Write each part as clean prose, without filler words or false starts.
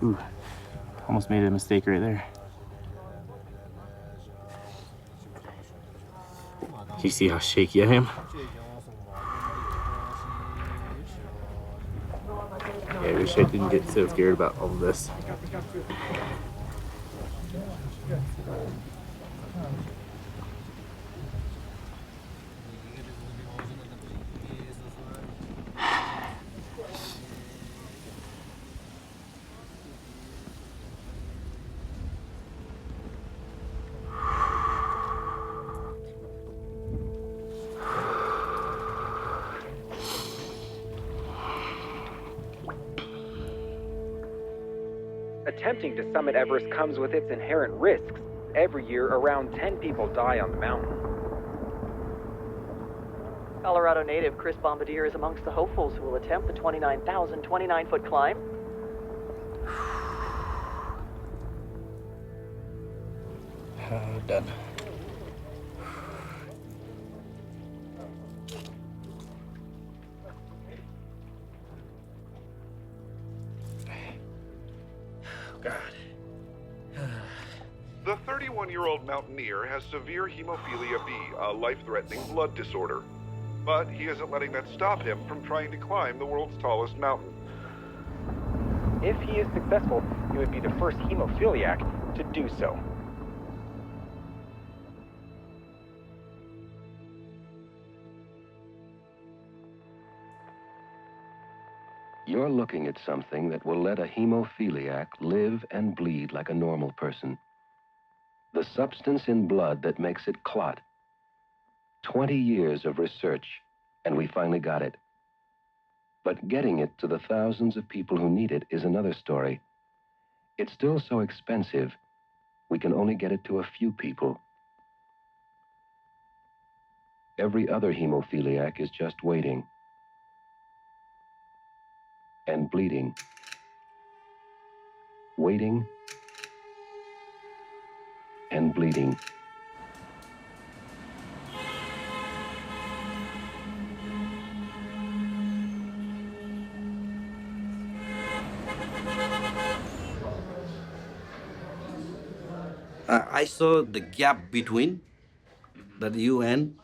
Ooh, almost made a mistake right there. You see how shaky I am? Yeah, I wish I didn't get so scared about all of this. Attempting to summit Everest comes with its inherent risks. Every year, around 10 people die on the mountain. Colorado native Chris Bombardier is amongst the hopefuls who will attempt the 29,029-foot climb. Done. God. The 31-year-old mountaineer has severe hemophilia B, a life-threatening blood disorder. But he isn't letting that stop him from trying to climb the world's tallest mountain. If he is successful, he would be the first hemophiliac to do so. You're looking at something that will let a hemophiliac live and bleed like a normal person. The substance in blood that makes it clot. 20 years of research, and we finally got it. But getting it to the thousands of people who need it is another story. It's still so expensive, we can only get it to a few people. Every other hemophiliac is just waiting. And bleeding. Waiting. And bleeding. I saw the gap between the you and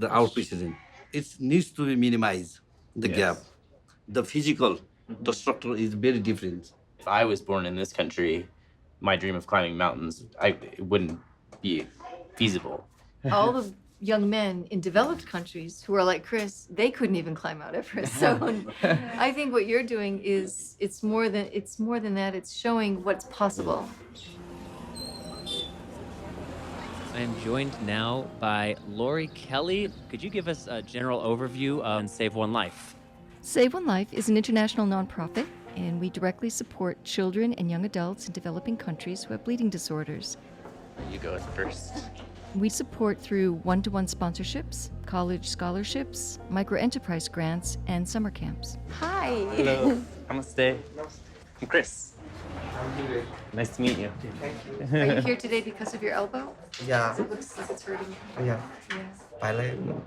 our president. It needs to be minimized, the gap. The physical, the structure is very different. If I was born in this country, my dream of climbing mountains, it wouldn't be feasible. All the young men in developed countries who are like Chris, they couldn't even climb Mount Everest. So I think what you're doing is it's more than that. It's showing what's possible. I am joined now by Lori Kelly. Could you give us a general overview of Save One Life? Save One Life is an international nonprofit, and we directly support children and young adults in developing countries who have bleeding disorders. You go first. We support through one-to-one sponsorships, college scholarships, micro-enterprise grants, and summer camps. Hi. Hello. Namaste. I'm Chris. Nice to meet you. Thank you. Are you here today because of your elbow? Yeah. It looks like it's hurting you. Yeah. Yes. Bilateral.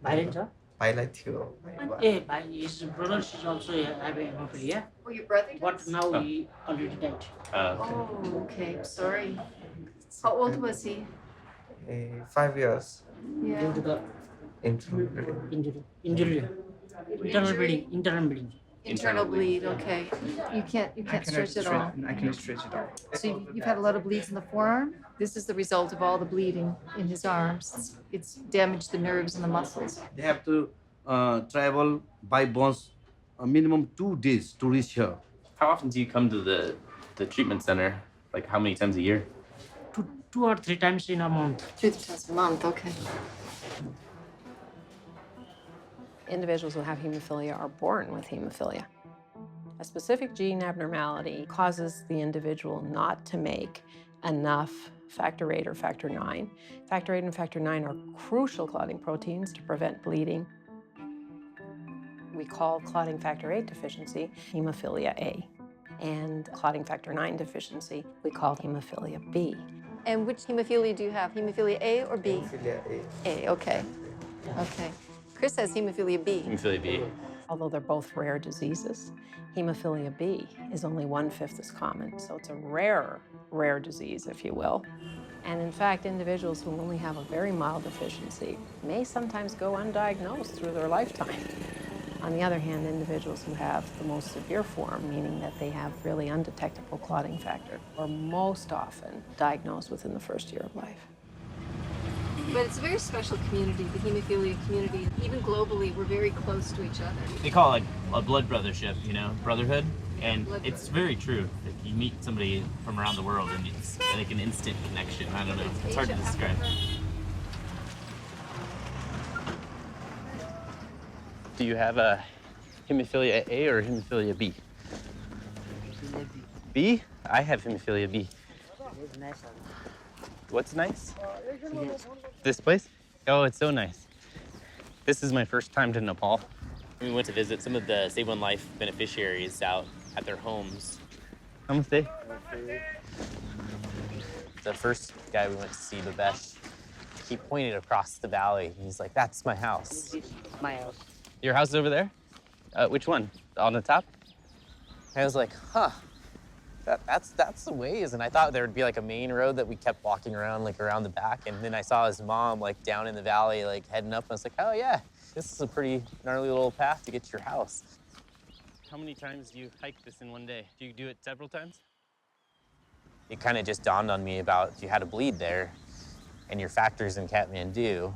Bilateral? Bilateral. His brother is also having hemophilia, Oh, your brother does? but now he already died. Oh, okay. Sorry. How old was he? 5 years. Yeah. Due to the Internal. injury. Internal bleeding. Internal bleed. Okay. You can't stretch it all. I cannot stretch it all. So you've had a lot of bleeds in the forearm. This is the result of all the bleeding in his arms. It's damaged the nerves and the muscles. They have to travel by bus a minimum 2 days to reach here. How often do you come to the treatment center? Like how many times a year? Two or three times in a month. 2 times a month. Okay. Individuals who have hemophilia are born with hemophilia. A specific gene abnormality causes the individual not to make enough factor VIII or factor IX. Factor VIII and factor IX are crucial clotting proteins to prevent bleeding. We call clotting factor VIII deficiency hemophilia A, and clotting factor IX deficiency we call hemophilia B. And which hemophilia do you have? Hemophilia A or B? Hemophilia A. A, okay. Okay. Chris has hemophilia B. Hemophilia B. Although they're both rare diseases, hemophilia B is only 1/5 as common. So it's a rare disease, if you will. And in fact, individuals who only have a very mild deficiency may sometimes go undiagnosed through their lifetime. On the other hand, individuals who have the most severe form, meaning that they have really undetectable clotting factor, are most often diagnosed within the first year of life. But it's a very special community, the hemophilia community. Even globally, we're very close to each other. They call it like a blood brothership, brotherhood. And Blood it's very true. Like you meet somebody from around the world and it's like an instant connection. I don't know. It's hard to describe. Do you have a hemophilia A or hemophilia B? B? I have hemophilia B. What's nice? This place? Oh, it's so nice. This is my first time to Nepal. We went to visit some of the Save One Life beneficiaries out at their homes. Namaste. The first guy we went to see, Babesh, he pointed across the valley. He's like, that's my house. This is my house. Your house is over there? Which one? On the top? I was like, huh. That's the ways. And I thought there would be like a main road that we kept walking around, like around the back. And then I saw his mom like down in the valley, like heading up. And I was like, oh yeah, this is a pretty gnarly little path to get to your house. How many times do you hike this in one day? Do you do it several times? It kind of just dawned on me about if you had a bleed there and your factors in Kathmandu,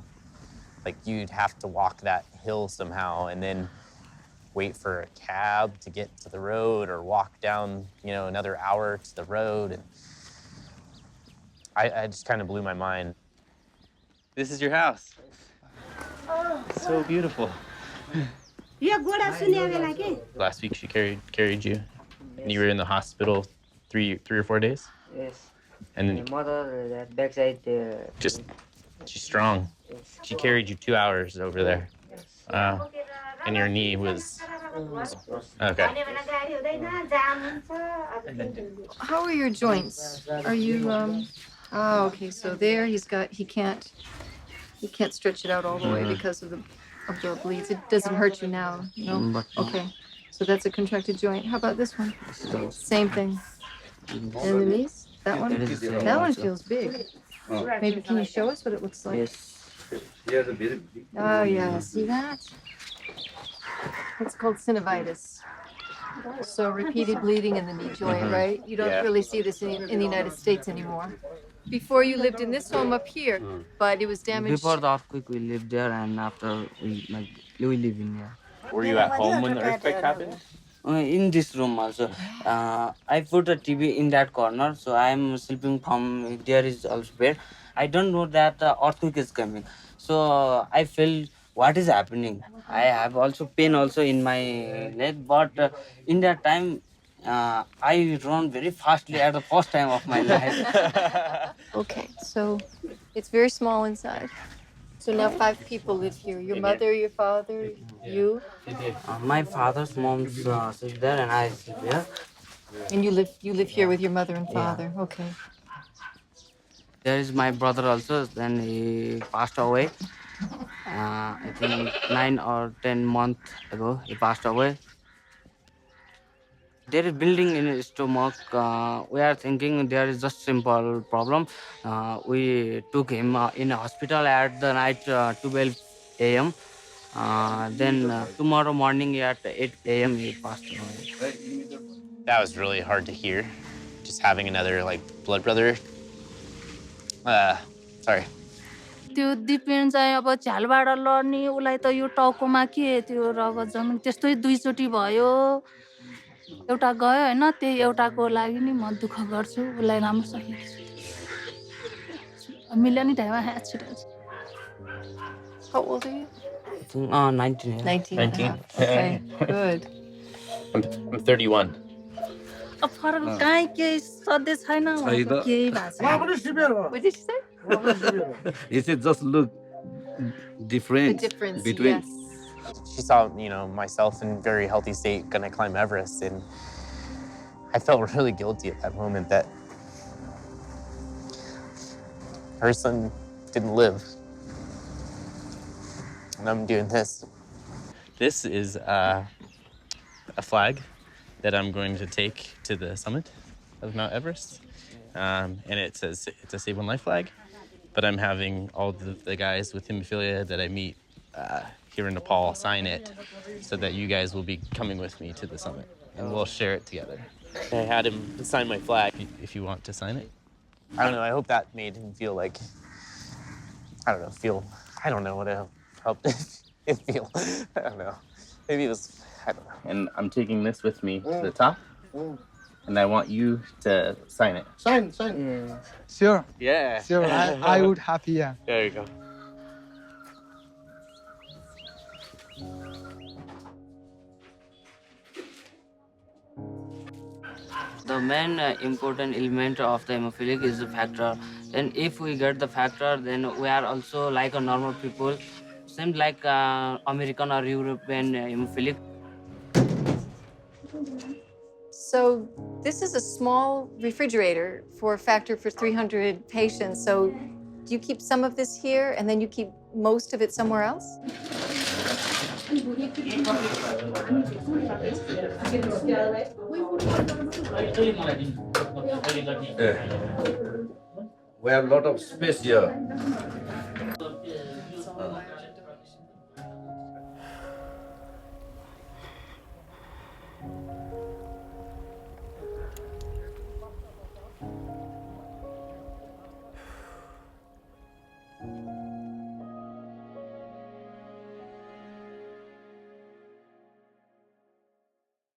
like you'd have to walk that hill somehow and then wait for a cab to get to the road or walk down, another hour to the road. And I just kind of blew my mind. This is your house. It's so beautiful. Last week she carried you, and you were in the hospital three or 4 days. Yes. And My then mother, that backside. she's strong. Yes. She carried you 2 hours over there. Yes. Wow. And your knee was okay. How are your joints? Are you oh, okay, so there he can't stretch it out all the way because of the bleeds. It doesn't hurt you now, no? Okay. So that's a contracted joint. How about this one? Same thing. And the knees? That one? That one feels big. Maybe can you show us what it looks like? Yes. Oh yeah, see that? It's called synovitis. So repeated bleeding in the knee joint, right? You don't really see this in the United States anymore. Before you lived in this home up here, but it was damaged. Before the earthquake, we lived there, and after we live in here. Were you at home when the earthquake happened? In this room also, I put a TV in that corner, so I am sleeping from there is also bed. I don't know that the earthquake is coming, so I felt what is happening. I have also pain also in my leg, but in that time, I run very fastly at the first time of my life. Okay, so it's very small inside. So now 5 people live here. Your mother, your father, you. My father's mom's sit there, and I sit there. And you live here with your mother and father. Okay. There is my brother also. Then he passed away. I think 9 or 10 months ago he passed away. There is building in his stomach. We are thinking there is just simple problem. We took him in a hospital at the night 12 a.m. Then tomorrow morning at 8 a.m. he passed away. That was really hard to hear. Just having another blood brother. Sorry. त्यो depend चाहिँ अब झ्यालबाट लड्ने उसलाई त यो टाउकोमा के त्यो रगत जमिन त्यस्तै 2 चोटि भयो एउटा गयो हैन त्यही एउटाको लागि नि म दुःख गर्छु उसलाई राम्रोसँग मिल्यो नि टाइममा accident How old are you? 19. 19. Okay, good. I'm 31. अब फरक काहीँ केही सधैँ छैन केही भएको छैन What did you say? He said, just look different The difference, between. yes. She saw, myself in very healthy state, gonna climb Everest, and I felt really guilty at that moment that her son didn't live. And I'm doing this. This is a flag that I'm going to take to the summit of Mount Everest. And it says it's a Save One Life flag, but I'm having all the guys with hemophilia that I meet here in Nepal sign it so that you guys will be coming with me to the summit and we'll share it together. I had him sign my flag if you want to sign it. I don't know, I hope that made him feel like, I don't know what it helped him feel. I don't know. Maybe it was, I don't know. And I'm taking this with me to the top. And I want you to sign it. Sign. Sure. Yeah. Sure. I would happy, yeah. There you go. The main important element of the hemophilic is the factor. And if we get the factor, then we are also like a normal people, same like American or European hemophilic. So this is a small refrigerator for a factor for 300 patients. So do you keep some of this here and then you keep most of it somewhere else? We have a lot of space here.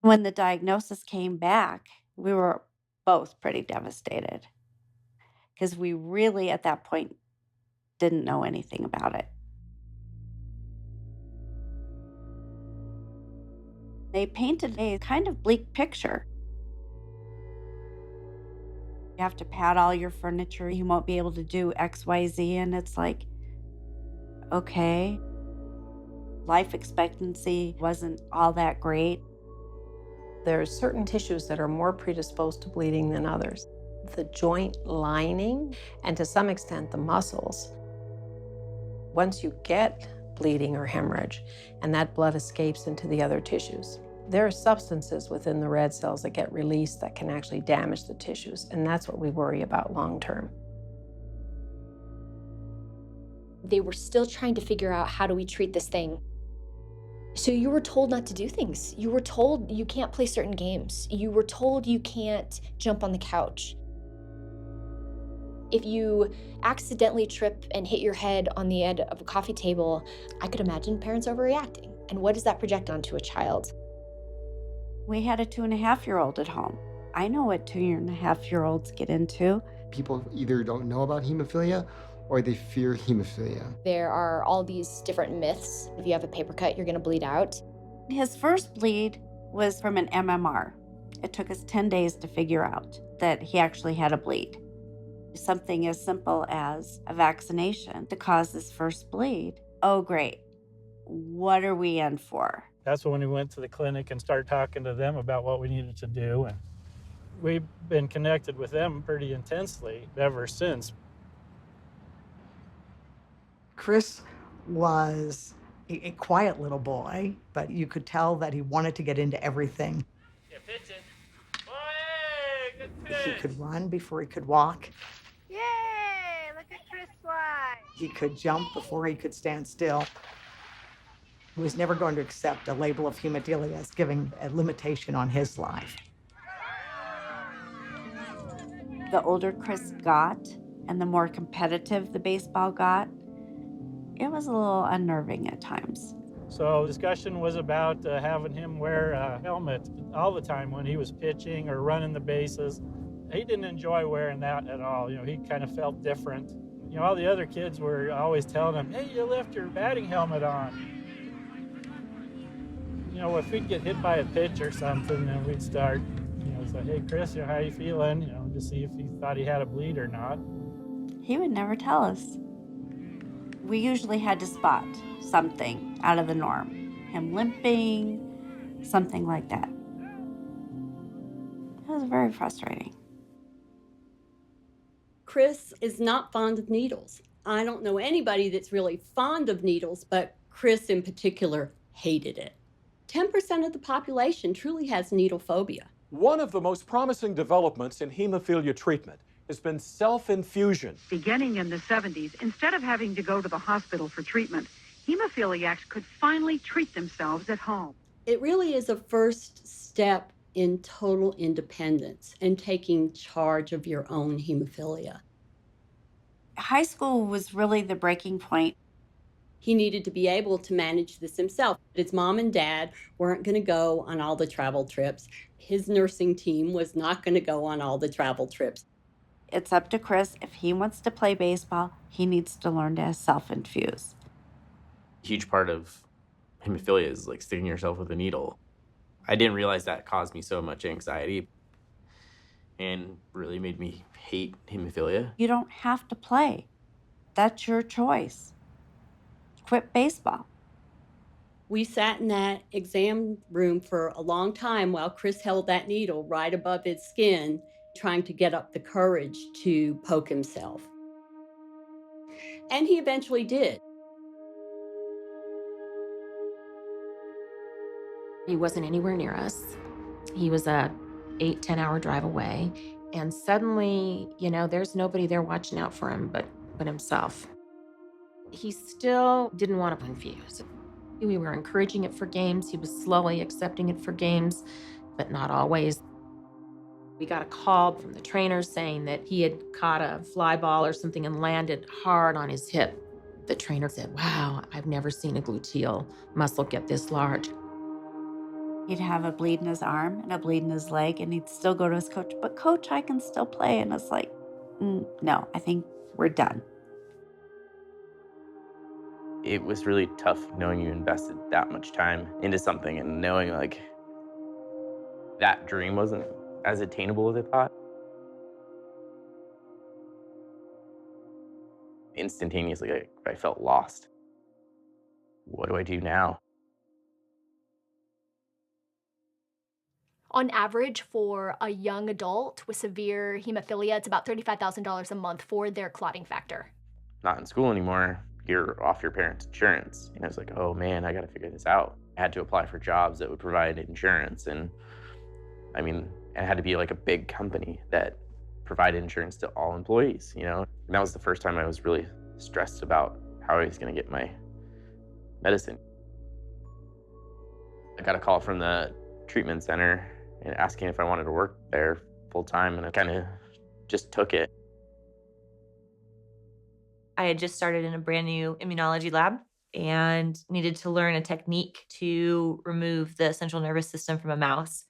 When the diagnosis came back, we were both pretty devastated because we really, at that point, didn't know anything about it. They painted a kind of bleak picture. You have to pad all your furniture. You won't be able to do X, Y, Z. And it's like, okay. Life expectancy wasn't all that great. There are certain tissues that are more predisposed to bleeding than others. The joint lining, and to some extent the muscles. Once you get bleeding or hemorrhage, and that blood escapes into the other tissues, there are substances within the red cells that get released that can actually damage the tissues, and that's what we worry about long term. They were still trying to figure out, how do we treat this thing? So you were told not to do things. You were told you can't play certain games. You were told you can't jump on the couch. If you accidentally trip and hit your head on the edge of a coffee table, I could imagine parents overreacting. And what does that project onto a child? We had a 2.5-year-old at home. I know what 2.5-year-olds get into. People either don't know about hemophilia or they fear hemophilia. There are all these different myths. If you have a paper cut, you're gonna bleed out. His first bleed was from an MMR. It took us 10 days to figure out that he actually had a bleed. Something as simple as a vaccination to cause this first bleed. Oh, great. What are we in for? That's when we went to the clinic and started talking to them about what we needed to do. And we've been connected with them pretty intensely ever since. Chris was a quiet little boy, but you could tell that he wanted to get into everything. He could run before he could walk. Yay! Look at Chris fly. He could jump before he could stand still. He was never going to accept a label of hemophilia as giving a limitation on his life. The older Chris got and the more competitive the baseball got, it was a little unnerving at times. So discussion was about having him wear a helmet all the time when he was pitching or running the bases. He didn't enjoy wearing that at all. You know, he kind of felt different. You know, all the other kids were always telling him, hey, you left your batting helmet on. You know, if we'd get hit by a pitch or something, then we'd start, you know, say, hey, Chris, you know, how you feeling? You know, to see if he thought he had a bleed or not. He would never tell us. We usually had to spot something out of the norm. Him limping, something like that. It was very frustrating. Chris is not fond of needles. I don't know anybody that's really fond of needles, but Chris in particular hated it. 10% of the population truly has needle phobia. One of the most promising developments in hemophilia treatment has been self-infusion. Beginning in the 70s, instead of having to go to the hospital for treatment, hemophiliacs could finally treat themselves at home. It really is a first step in total independence and taking charge of your own hemophilia. High school was really the breaking point. He needed to be able to manage this himself. His mom and dad weren't going to go on all the travel trips. His nursing team was not going to go on all the travel trips. It's up to Chris. If he wants to play baseball, he needs to learn to self-infuse. A huge part of hemophilia is like sticking yourself with a needle. I didn't realize that caused me so much anxiety and really made me hate hemophilia. You don't have to play. That's your choice. Quit baseball. We sat in that exam room for a long time while Chris held that needle right above his skin, trying to get up the courage to poke himself. And he eventually did. He wasn't anywhere near us. He was a 8-10 hour drive away. And suddenly, there's nobody there watching out for him but himself. He still didn't want to infuse. We were encouraging it for games. He was slowly accepting it for games, but not always. We got a call from the trainer saying that he had caught a fly ball or something and landed hard on his hip. The trainer said, "Wow, I've never seen a gluteal muscle get this large." He'd have a bleed in his arm and a bleed in his leg, and he'd still go to his coach, "But coach, I can still play." And it's like, no, I think we're done. It was really tough knowing you invested that much time into something and knowing like that dream wasn't as attainable as I thought. Instantaneously, I felt lost. What do I do now? On average, for a young adult with severe hemophilia, it's about $35,000 a month for their clotting factor. Not in school anymore. You're off your parents' insurance. And I was like, oh man, I got to figure this out. I had to apply for jobs that would provide insurance. And I mean, it had to be like a big company that provided insurance to all employees, And that was the first time I was really stressed about how I was going to get my medicine. I got a call from the treatment center and asking if I wanted to work there full time, and I kind of just took it. I had just started in a brand new immunology lab and needed to learn a technique to remove the central nervous system from a mouse.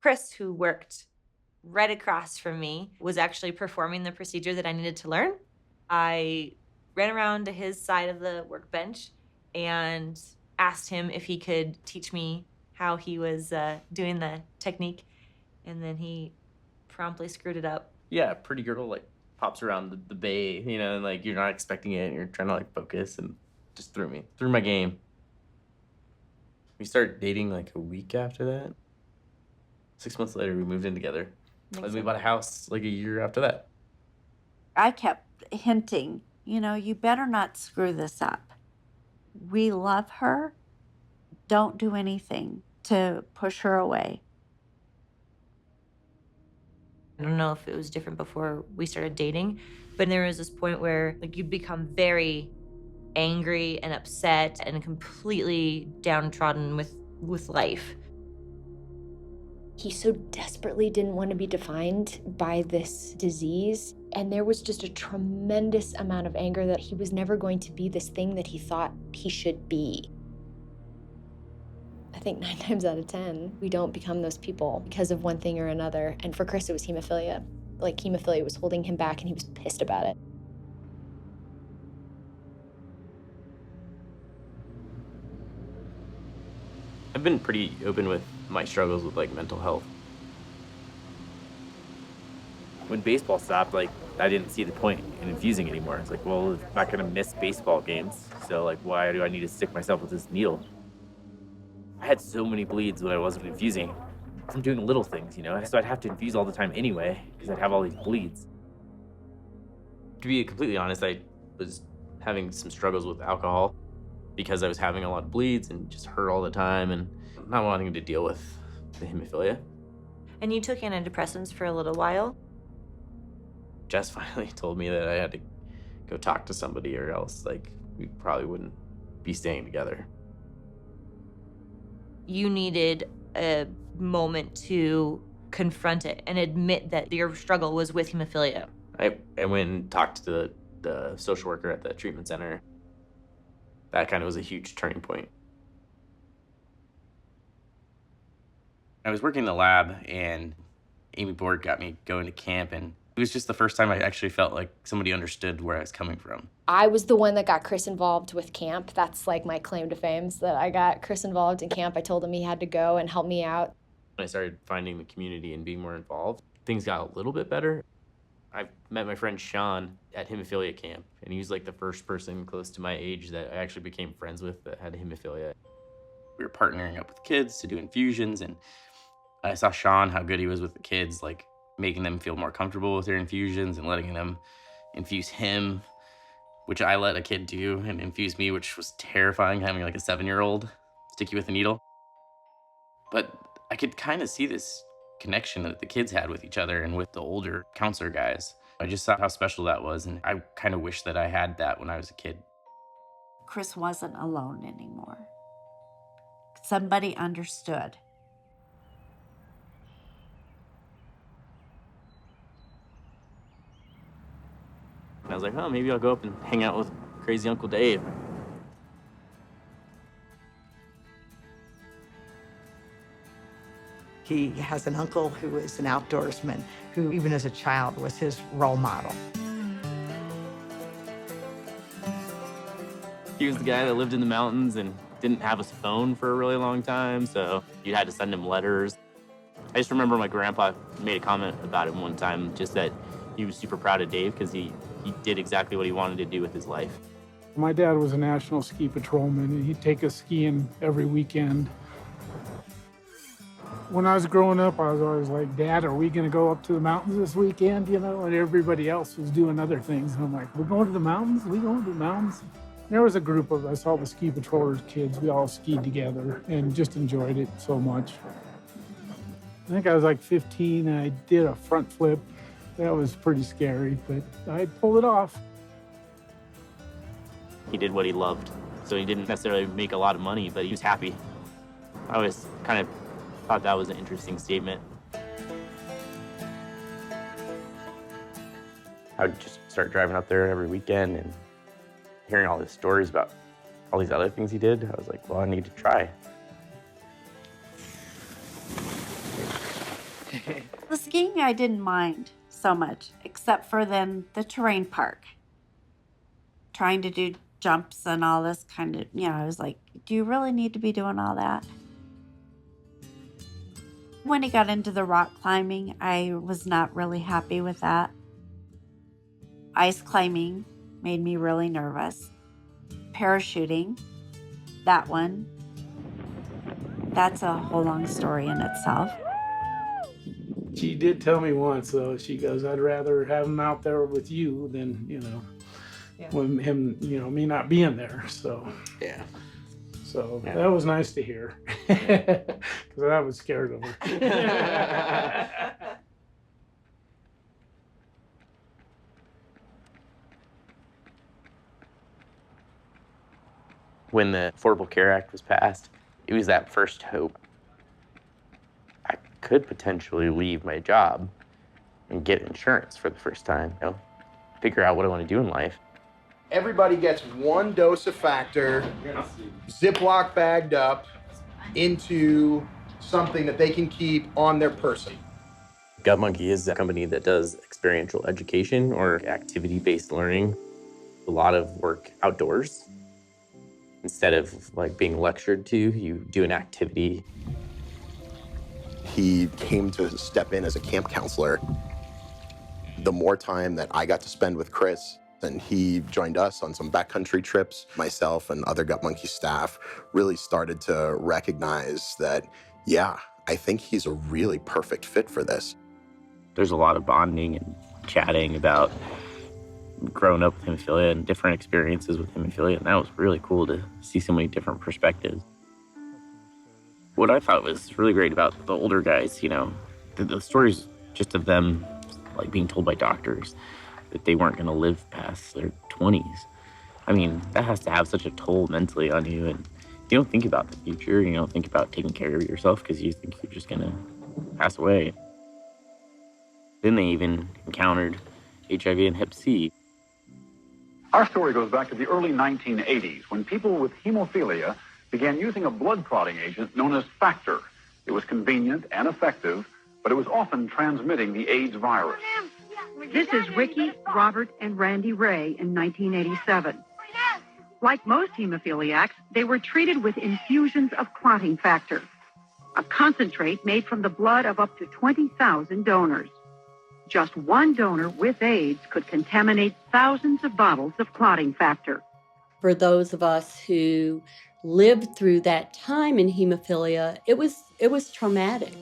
Chris, who worked right across from me, was actually performing the procedure that I needed to learn. I ran around to his side of the workbench and asked him if he could teach me how he was doing the technique, and then he promptly screwed it up. Yeah, pretty girl pops around the bay, and you're not expecting it, and you're trying to focus, and just threw my game. We started dating a week after that. 6 months later, we moved in together. And we bought a house a year after that. I kept hinting, you better not screw this up. We love her. Don't do anything to push her away. I don't know if it was different before we started dating, but there was this point where you'd become very angry and upset and completely downtrodden with life. He so desperately didn't want to be defined by this disease. And there was just a tremendous amount of anger that he was never going to be this thing that he thought he should be. I think 9 times out of 10, we don't become those people because of one thing or another. And for Chris, it was hemophilia. Hemophilia was holding him back, and he was pissed about it. I've been pretty open with my struggles with mental health. When baseball stopped, I didn't see the point in infusing anymore. It's well, I'm not gonna miss baseball games, so why do I need to stick myself with this needle? I had so many bleeds when I wasn't infusing from doing little things, so I'd have to infuse all the time anyway because I'd have all these bleeds. To be completely honest, I was having some struggles with alcohol because I was having a lot of bleeds and just hurt all the time and not wanting to deal with the hemophilia. And you took antidepressants for a little while? Jess finally told me that I had to go talk to somebody or else like we probably wouldn't be staying together. You needed a moment to confront it and admit that your struggle was with hemophilia. I went and talked to the social worker at the treatment center. That kind of was a huge turning point. I was working in the lab and Amy Borg got me going to camp, and it was just the first time I actually felt like somebody understood where I was coming from. I was the one that got Chris involved with camp. That's like my claim to fame, is that I got Chris involved in camp. I told him he had to go and help me out. When I started finding the community and being more involved, things got a little bit better. I met my friend Sean at hemophilia camp, and he was like the first person close to my age that I actually became friends with that had hemophilia. We were partnering up with kids to do infusions, and I saw Sean, how good he was with the kids, like making them feel more comfortable with their infusions and letting them infuse him, which I let a kid do and infuse me, which was terrifying, having like a 7-year-old stick you with a needle. But I could kind of see this connection that the kids had with each other and with the older counselor guys. I just saw how special that was, and I kind of wish that I had that when I was a kid. Chris wasn't alone anymore. Somebody understood. And I was like, oh, maybe I'll go up and hang out with crazy Uncle Dave. He has an uncle who is an outdoorsman, who even as a child was his role model. He was the guy that lived in the mountains and didn't have a phone for a really long time, so you had to send him letters. I just remember my grandpa made a comment about him one time, just that he was super proud of Dave because he did exactly what he wanted to do with his life. My dad was a national ski patrolman, and he'd take us skiing every weekend. When I was growing up, I was always like, Dad, are we gonna go up to the mountains this weekend? You know, and everybody else was doing other things. And I'm like, we're going to the mountains? We going to the mountains? There was a group of us, all the ski patrollers kids. We all skied together and just enjoyed it so much. I think I was like 15 and I did a front flip. That was pretty scary, but I pulled it off. He did what he loved, so he didn't necessarily make a lot of money, but he was happy. I always kind of thought that was an interesting statement. I would just start driving up there every weekend and hearing all these stories about all these other things he did. I was like, well, I need to try. The skiing I didn't mind so much, except for then the terrain park. Trying to do jumps and all this kind of, I was like, do you really need to be doing all that? When he got into the rock climbing, I was not really happy with that. Ice climbing made me really nervous. Parachuting, that one, that's a whole long story in itself. She did tell me once, though, she goes, I'd rather have him out there with you than, when him, me not being there, so. Yeah. So that was nice to hear, because I was scared of her. When the Affordable Care Act was passed, it was that first hope. I could potentially leave my job and get insurance for the first time, figure out what I want to do in life. Everybody gets one dose of Factor, Ziploc bagged up into something that they can keep on their person. Gut Monkey is a company that does experiential education or activity-based learning. A lot of work outdoors. Instead of being lectured to, you do an activity. He came to step in as a camp counselor. The more time that I got to spend with Chris, and he joined us on some backcountry trips, myself and other Gut Monkey staff really started to recognize that, I think he's a really perfect fit for this. There's a lot of bonding and chatting about grown up with hemophilia and different experiences with hemophilia, and that was really cool to see so many different perspectives. What I thought was really great about the older guys, the stories just of them like being told by doctors that they weren't going to live past their 20s. I mean, that has to have such a toll mentally on you, and you don't think about the future. You don't think about taking care of yourself because you think you're just going to pass away. Then they even encountered HIV and Hep C. Our story goes back to the early 1980s when people with hemophilia began using a blood clotting agent known as factor. It was convenient and effective, but it was often transmitting the AIDS virus. This is Ricky, Robert, and Randy Ray in 1987. Like most hemophiliacs, they were treated with infusions of clotting factor, a concentrate made from the blood of up to 20,000 donors. Just one donor with AIDS could contaminate thousands of bottles of clotting factor. For those of us who lived through that time in hemophilia, it was traumatic.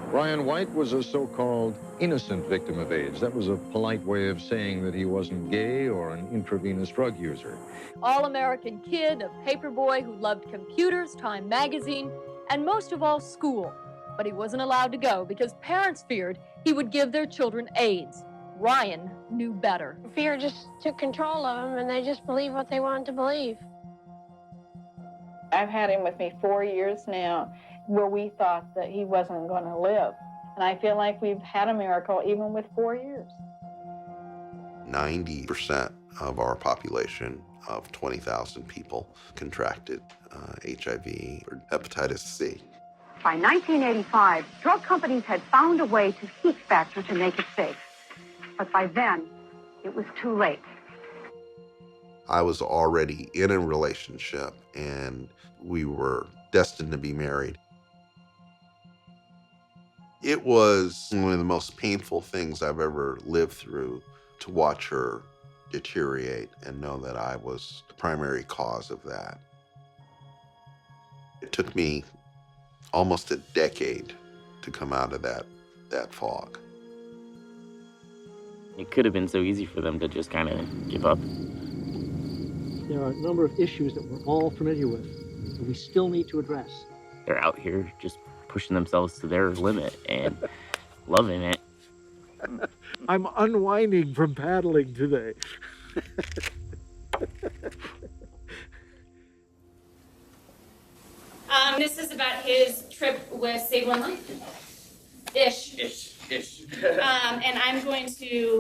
Ryan White was a so-called innocent victim of AIDS. That was a polite way of saying that he wasn't gay or an intravenous drug user. All-American kid, a paper boy who loved computers, Time magazine, and most of all, school. But he wasn't allowed to go because parents feared he would give their children AIDS. Ryan knew better. Fear just took control of them, and they just believed what they wanted to believe. I've had him with me 4 years now, where we thought that he wasn't going to live. And I feel like we've had a miracle even with 4 years. 90% of our population of 20,000 people contracted HIV or hepatitis C. By 1985, drug companies had found a way to heat factor to make it safe. But by then, it was too late. I was already in a relationship and we were destined to be married. It was one of the most painful things I've ever lived through to watch her deteriorate and know that I was the primary cause of that. It took me almost a decade to come out of that fog. It could have been so easy for them to just kind of give up. There are a number of issues that we're all familiar with that we still need to address. They're out here just pushing themselves to their limit and loving it. I'm unwinding from paddling today. This is about his trip with Save One Life. Ish. And I'm going to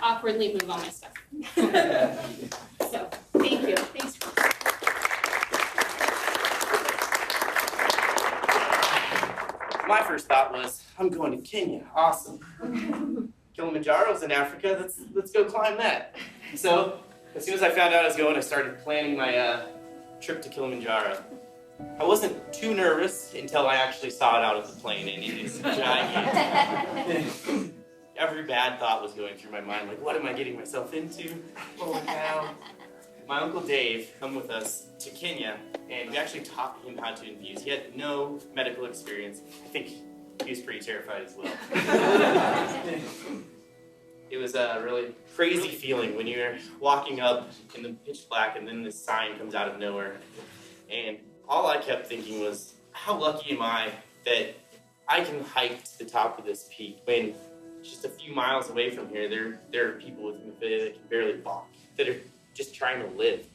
awkwardly move all my stuff. So, thank you. Thanks. My first thought was, I'm going to Kenya. Awesome. Kilimanjaro's in Africa. Let's go climb that. So, as soon as I found out I was going, I started planning my trip to Kilimanjaro. I wasn't too nervous until I actually saw it out of the plane, and it is gigantic. Every bad thought was going through my mind, like, what am I getting myself into? Oh, now. My Uncle Dave come with us to Kenya, and we actually taught him how to infuse. He had no medical experience. I think he was pretty terrified as well. It was a really crazy feeling when you're walking up in the pitch black, and then this sign comes out of nowhere. And all I kept thinking was, how lucky am I that I can hike to the top of this peak when just a few miles away from here, there are people with hemophilia that can barely walk, that are just trying to live.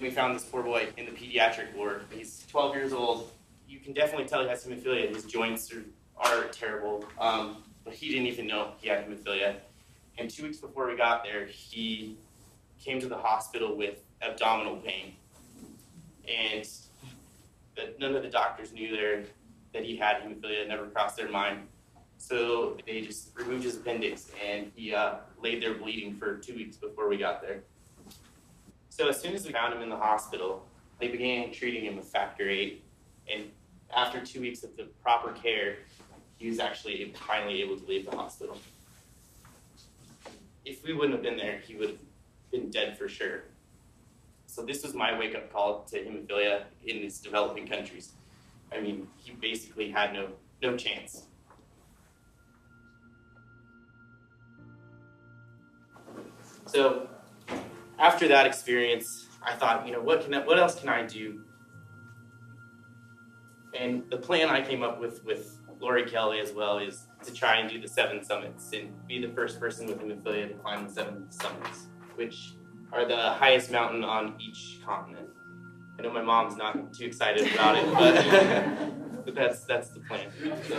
We found this poor boy in the pediatric ward. He's 12 years old. You can definitely tell he has hemophilia. His joints are terrible, but he didn't even know he had hemophilia. And 2 weeks before we got there, he came to the hospital with abdominal pain. And none of the doctors knew that he had hemophilia. It never crossed their mind. So they just removed his appendix, and he laid there bleeding for 2 weeks before we got there. So as soon as we found him in the hospital, they began treating him with factor VIII. And after 2 weeks of the proper care, he was actually finally able to leave the hospital. If we wouldn't have been there, he would have been dead for sure. So this was my wake-up call to hemophilia in these developing countries. I mean, he basically had no chance. So after that experience, I thought, what else can I do? And the plan I came up with Lori Kelly as well is to try and do the 7 summits and be the first person with hemophilia to climb the 7 summits, which are the highest mountain on each continent. I know my mom's not too excited about it, but that's the plan. So,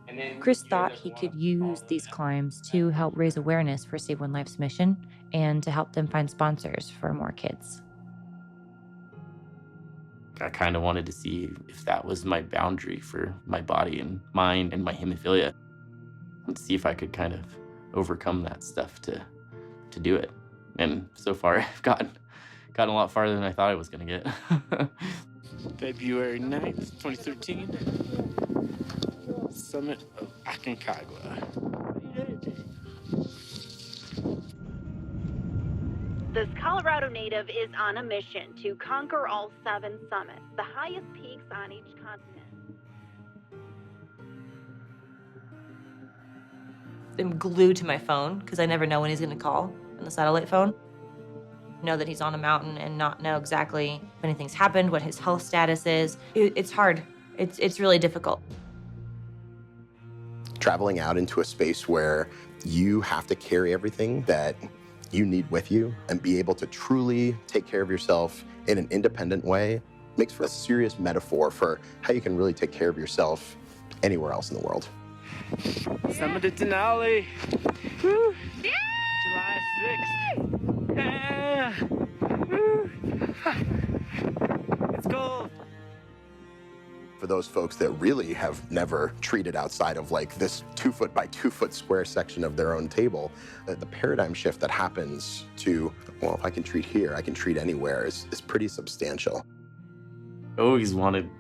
and then Chris thought he could use these climbs to help raise awareness for Save One Life's mission and to help them find sponsors for more kids. I kind of wanted to see if that was my boundary for my body and mind and my hemophilia, and see if I could kind of overcome that stuff to do it. And so far, I've gotten a lot farther than I thought I was going to get. February 9th, 2013, summit of Aconcagua. This Colorado native is on a mission to conquer all 7 summits, the highest peaks on each continent. I'm glued to my phone because I never know when he's going to call on the satellite phone. Know that he's on a mountain and not know exactly if anything's happened, what his health status is. It's hard. It's really difficult. Traveling out into a space where you have to carry everything that you need with you and be able to truly take care of yourself in an independent way makes for a serious metaphor for how you can really take care of yourself anywhere else in the world. Summit of Denali. Woo. Yeah. July 6th. Yeah. Woo. It's cold. For those folks that really have never treated outside of like this 2-foot by 2-foot square section of their own table, the paradigm shift that happens to, well, if I can treat here, I can treat anywhere is pretty substantial. I always wanted,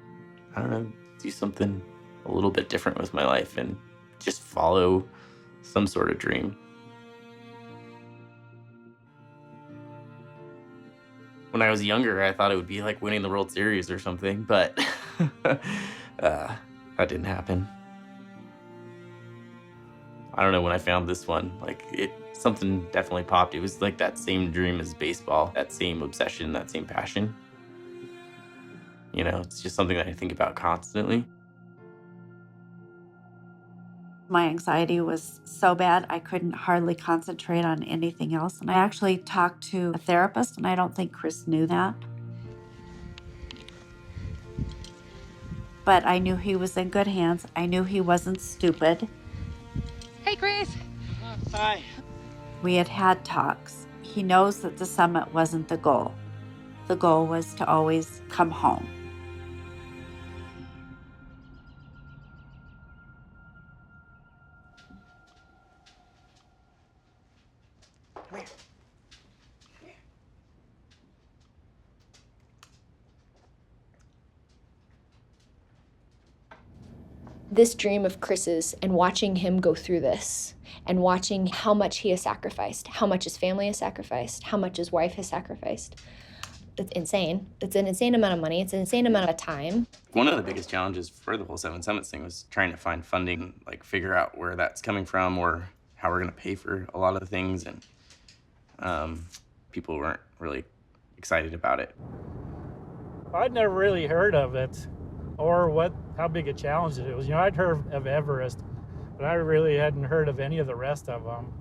I don't know, do something a little bit different with my life and just follow some sort of dream. When I was younger, I thought it would be like winning the World Series or something, but that didn't happen. I don't know, when I found this one, something definitely popped. It was like that same dream as baseball, that same obsession, that same passion. It's just something that I think about constantly. My anxiety was so bad, I couldn't hardly concentrate on anything else. And I actually talked to a therapist, and I don't think Chris knew that. But I knew he was in good hands. I knew he wasn't stupid. Hey, Chris. Hi. We had talks. He knows that the summit wasn't the goal. The goal was to always come home. This dream of Chris's and watching him go through this and watching how much he has sacrificed, how much his family has sacrificed, how much his wife has sacrificed. It's insane. It's an insane amount of money. It's an insane amount of time. One of the biggest challenges for the whole 7 Summits thing was trying to find funding, figure out where that's coming from or how we're going to pay for a lot of the things. And people weren't really excited about it. I'd never really heard of it or how big a challenge it was. I'd heard of Everest, but I really hadn't heard of any of the rest of them.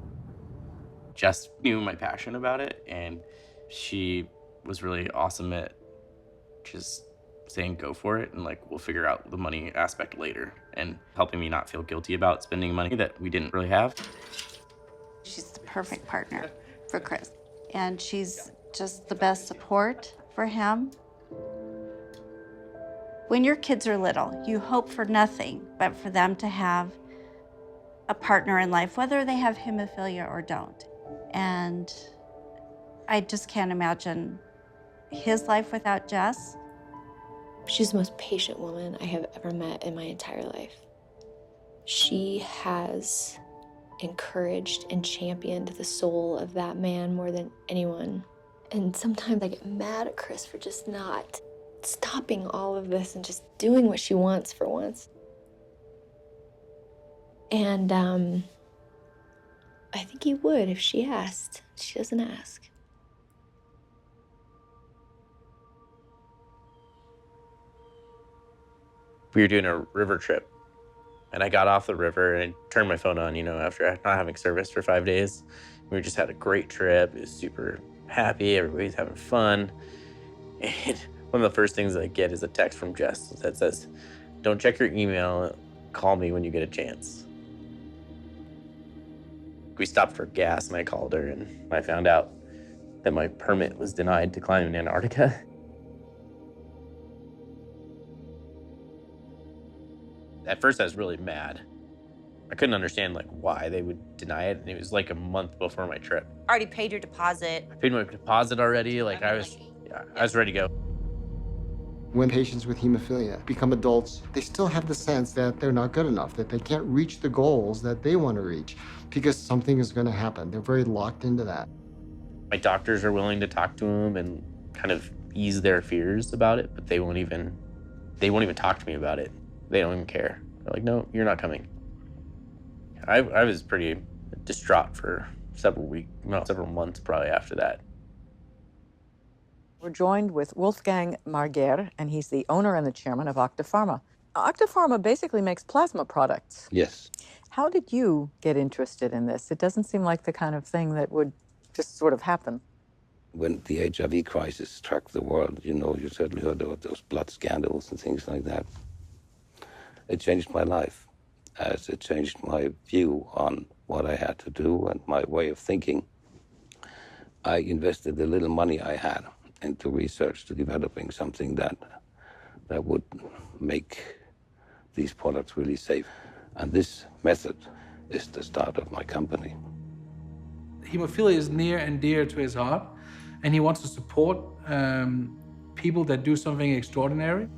Jess knew my passion about it, and she was really awesome at just saying go for it and we'll figure out the money aspect later and helping me not feel guilty about spending money that we didn't really have. She's the perfect partner for Chris, and she's just the best support for him. When your kids are little, you hope for nothing but for them to have a partner in life, whether they have hemophilia or don't. And I just can't imagine his life without Jess. She's the most patient woman I have ever met in my entire life. She has encouraged and championed the soul of that man more than anyone. And sometimes I get mad at Chris for just not stopping all of this and just doing what she wants for once. And I think he would if she asked. She doesn't ask. We were doing a river trip, and I got off the river and I turned my phone on, after not having service for 5 days. We just had a great trip. It was super happy. Everybody's having fun. And one of the first things I get is a text from Jess that says, "Don't check your email. Call me when you get a chance." We stopped for gas and I called her and I found out that my permit was denied to climb in Antarctica. At first I was really mad. I couldn't understand why they would deny it. And it was like a month before my trip. Already paid your deposit. I paid my deposit already. I was ready to go. When patients with hemophilia become adults, they still have the sense that they're not good enough, that they can't reach the goals that they want to reach because something is going to happen. They're very locked into that. My doctors are willing to talk to them and kind of ease their fears about it, but they won't even talk to me about it. They don't even care. They're like, "No, you're not coming." I was pretty distraught for several months probably after that. We're joined with Wolfgang Marger, and he's the owner and the chairman of Octapharma. Octapharma basically makes plasma products. Yes. How did you get interested in this? It doesn't seem like the kind of thing that would just sort of happen. When the HIV crisis struck the world, you certainly heard of those blood scandals and things like that. It changed my life, as it changed my view on what I had to do and my way of thinking. I invested the little money I had into research, to developing something that would make these products really safe. And this method is the start of my company. Hemophilia is near and dear to his heart, and he wants to support people that do something extraordinary.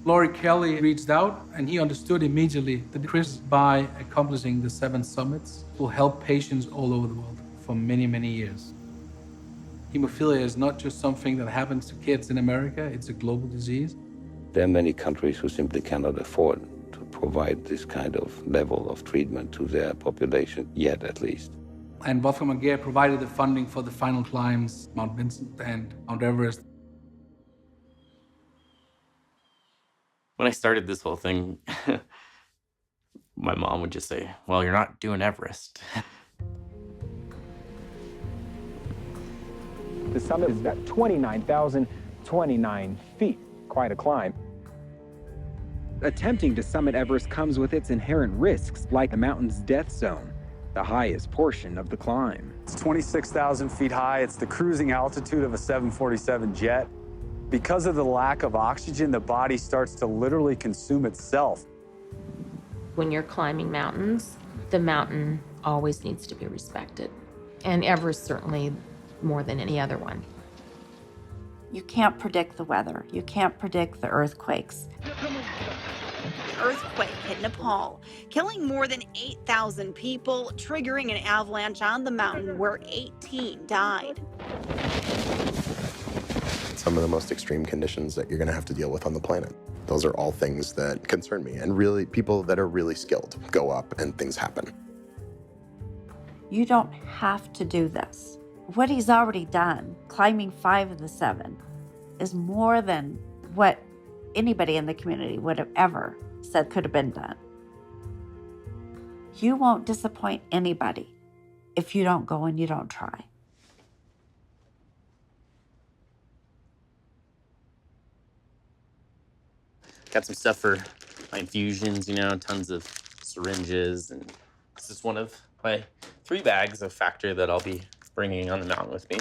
Laurie Kelly reached out, and he understood immediately that Chris, by accomplishing the 7 summits, will help patients all over the world for many, many years. Hemophilia is not just something that happens to kids in America, it's a global disease. There are many countries who simply cannot afford to provide this kind of level of treatment to their population, yet at least. And Wolfgang Marger provided the funding for the final climbs, Mount Vincent and Mount Everest. When I started this whole thing, my mom would just say, "Well, you're not doing Everest." The summit is at 29,029 feet, quite a climb. Attempting to summit Everest comes with its inherent risks, like the mountain's death zone, the highest portion of the climb. It's 26,000 feet high. It's the cruising altitude of a 747 jet. Because of the lack of oxygen, the body starts to literally consume itself. When you're climbing mountains, the mountain always needs to be respected. And Everest certainly more than any other one. You can't predict the weather. You can't predict the earthquakes. Earthquake hit Nepal, killing more than 8,000 people, triggering an avalanche on the mountain where 18 died. Some of the most extreme conditions that you're going to have to deal with on the planet. Those are all things that concern me. And really, people that are really skilled go up and things happen. You don't have to do this. What he's already done, climbing 5 of the 7, is more than what anybody in the community would have ever said could have been done. You won't disappoint anybody if you don't go and you don't try. Got some stuff for my infusions, tons of syringes, and this is one of my 3 bags of Factor that I'll be bringing on the mountain with me.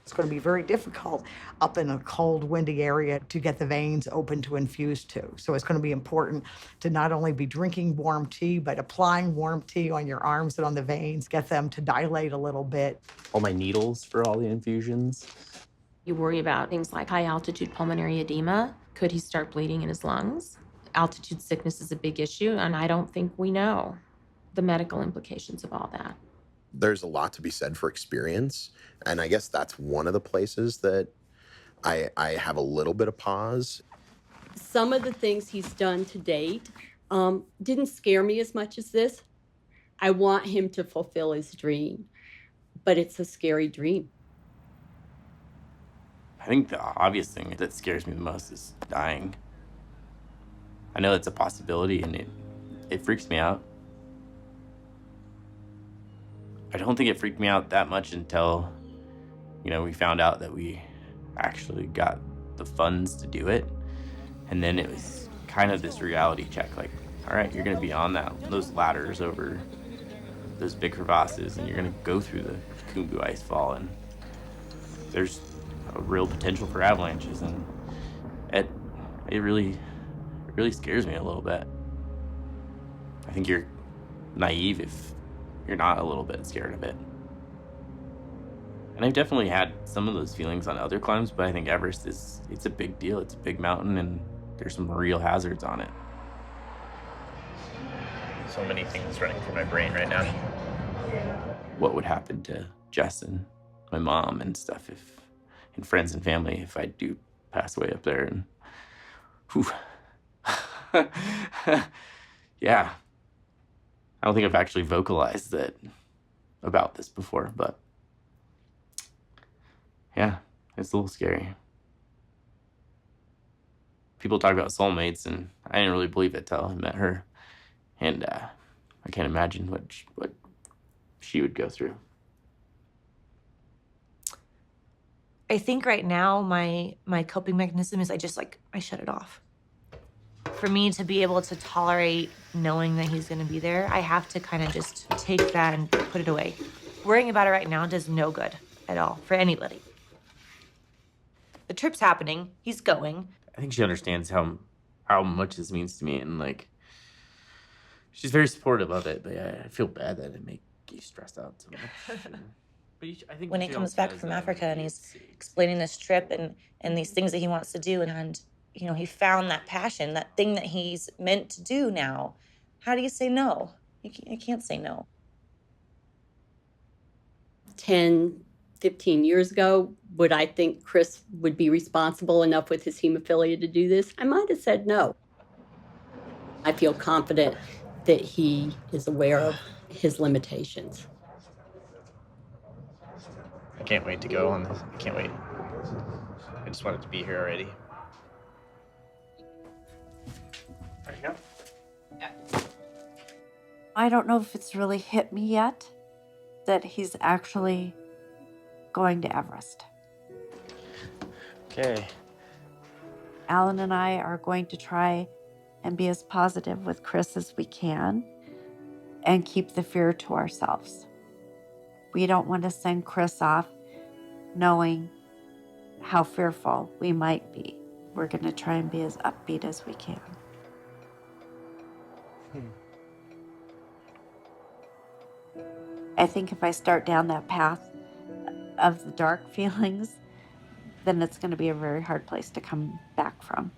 It's going to be very difficult up in a cold, windy area to get the veins open to infuse to. So it's going to be important to not only be drinking warm tea, but applying warm tea on your arms and on the veins, get them to dilate a little bit. All my needles for all the infusions. You worry about things like high altitude pulmonary edema. Could he start bleeding in his lungs? Altitude sickness is a big issue, and I don't think we know the medical implications of all that. There's a lot to be said for experience, and I guess that's one of the places that I have a little bit of pause. Some of the things he's done to date didn't scare me as much as this. I want him to fulfill his dream, but it's a scary dream. I think the obvious thing that scares me the most is dying. I know it's a possibility, and it freaks me out. I don't think it freaked me out that much until, we found out that we actually got the funds to do it. And then it was kind of this reality check, like, all right, you're going to be on those ladders over those big crevasses, and you're going to go through the Khumbu icefall, and there's a real potential for avalanches, and it really scares me a little bit. I think you're naive if you're not a little bit scared of it. And I've definitely had some of those feelings on other climbs, but I think Everest it's a big deal. It's a big mountain, and there's some real hazards on it. So many things running through my brain right now. What would happen to Jess and my mom and stuff and friends and family if I do pass away up there? And whew. Yeah. I don't think I've actually vocalized about this before, but yeah, it's a little scary. People talk about soulmates, and I didn't really believe it till I met her. And I can't imagine what she would go through. I think right now my coping mechanism is I shut it off. For me to be able to tolerate knowing that he's going to be there, I have to kind of just take that and put it away. Worrying about it right now does no good at all for anybody. The trip's happening. He's going. I think she understands how much this means to me, and she's very supportive of it. But yeah, I feel bad that it makes you stressed out so much. But I think When he comes back from Africa and he's explaining this trip and these things that he wants to do, and he found that passion, that thing that he's meant to do now. How do you say no? You can't say no. 10, 15 years ago, would I think Chris would be responsible enough with his hemophilia to do this? I might have said no. I feel confident that he is aware of his limitations. I can't wait to go on this. I can't wait. I just wanted to be here already. There you go. I don't know if it's really hit me yet that he's actually going to Everest. Okay. Alan and I are going to try and be as positive with Chris as we can and keep the fear to ourselves. We don't want to send Chris off knowing how fearful we might be. We're going to try and be as upbeat as we can. I think if I start down that path of the dark feelings, then it's going to be a very hard place to come back from.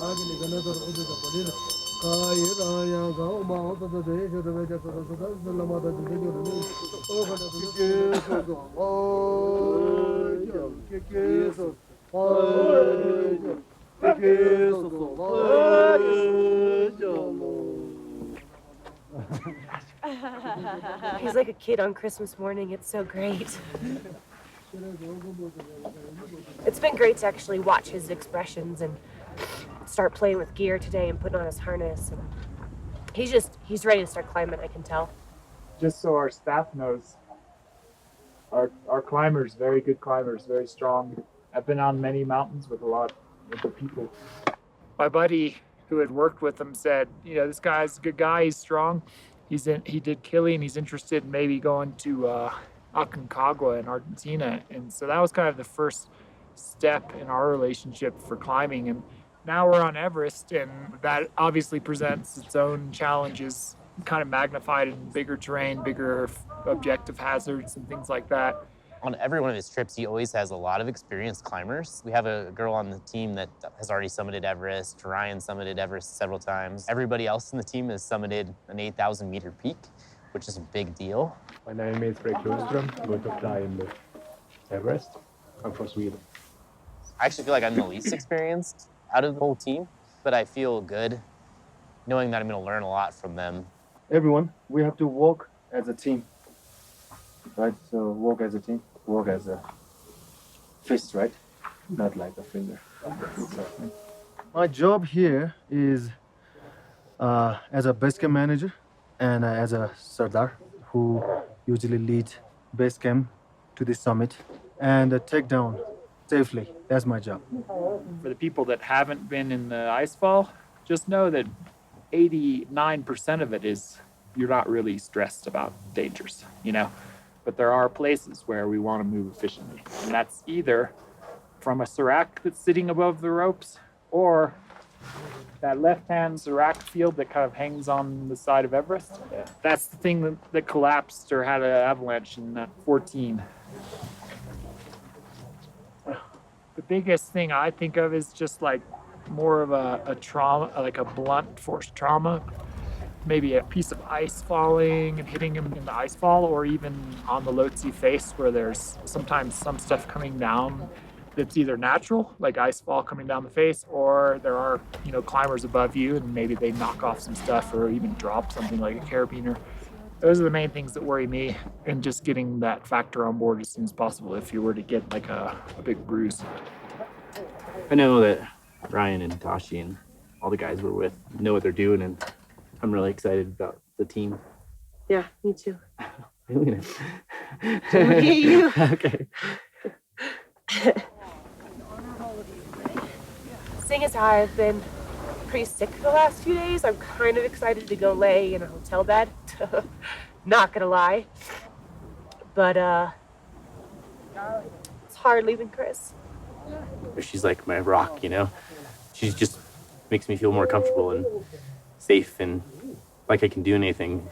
He's like a kid on Christmas morning. It's so great. It's been great to actually watch his expressions and start playing with gear today and putting on his harness. And he's ready to start climbing, I can tell. Just so our staff knows, our climbers, very good climbers, very strong. I've been on many mountains with a lot of the people. My buddy who had worked with him said, this guy's a good guy, he's strong. He did Kili and he's interested in maybe going to Aconcagua in Argentina. And so that was kind of the first step in our relationship for climbing. And now we're on Everest, and that obviously presents its own challenges, kind of magnified in bigger terrain, bigger objective hazards and things like that. On every one of his trips, he always has a lot of experienced climbers. We have a girl on the team that has already summited Everest. Ryan summited Everest several times. Everybody else in the team has summited an 8,000-meter peak, which is a big deal. My name is Fredrik Lundström. I'm going to climb Everest. I'm from Sweden. I actually feel like I'm the least experienced out of the whole team, but I feel good knowing that I'm going to learn a lot from them. Everyone, we have to walk as a team, right? So walk as a team, walk as a fist, right? Not like a finger. So, my job here is as a base camp manager and as a sardar who usually lead base camp to the summit and take down safely. That's my job. For the people that haven't been in the icefall, just know that 89% of it is you're not really stressed about dangers, But there are places where we want to move efficiently. And that's either from a serac that's sitting above the ropes or that left-hand serac field that kind of hangs on the side of Everest. Yeah. That's the thing that collapsed or had an avalanche in 14. The biggest thing I think of is just like more of a trauma, like a blunt force trauma. Maybe a piece of ice falling and hitting him in the ice fall, or even on the Lhotse face where there's sometimes some stuff coming down that's either natural, like ice fall coming down the face, or there are, climbers above you and maybe they knock off some stuff or even drop something like a carabiner. Those are the main things that worry me, and just getting that factor on board as soon as possible if you were to get like a big bruise. I know that Ryan and Tashi and all the guys we're with know what they're doing, and I'm really excited about the team. Yeah, me too. Really? You. Okay. Seeing as how I've been pretty sick the last few days, I'm kind of excited to go lay in a hotel bed. Not gonna lie. But it's hard leaving Chris. She's like my rock, She just makes me feel more comfortable and safe and like I can do anything.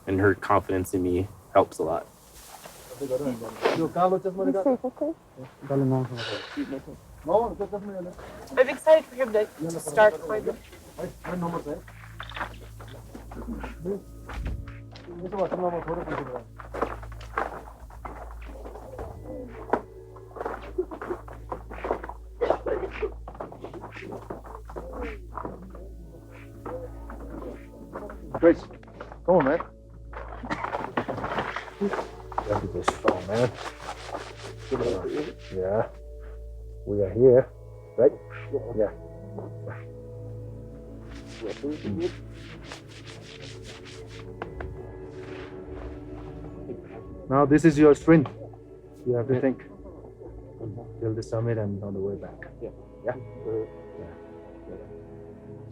And her confidence in me helps a lot. I'm excited for him to start climbing. Chris, come on, man. Gotta be strong, man. Yeah. We are here, right? Yeah. Now this is your sprint. You have to think till the summit and on the way back. Yeah. Yeah. So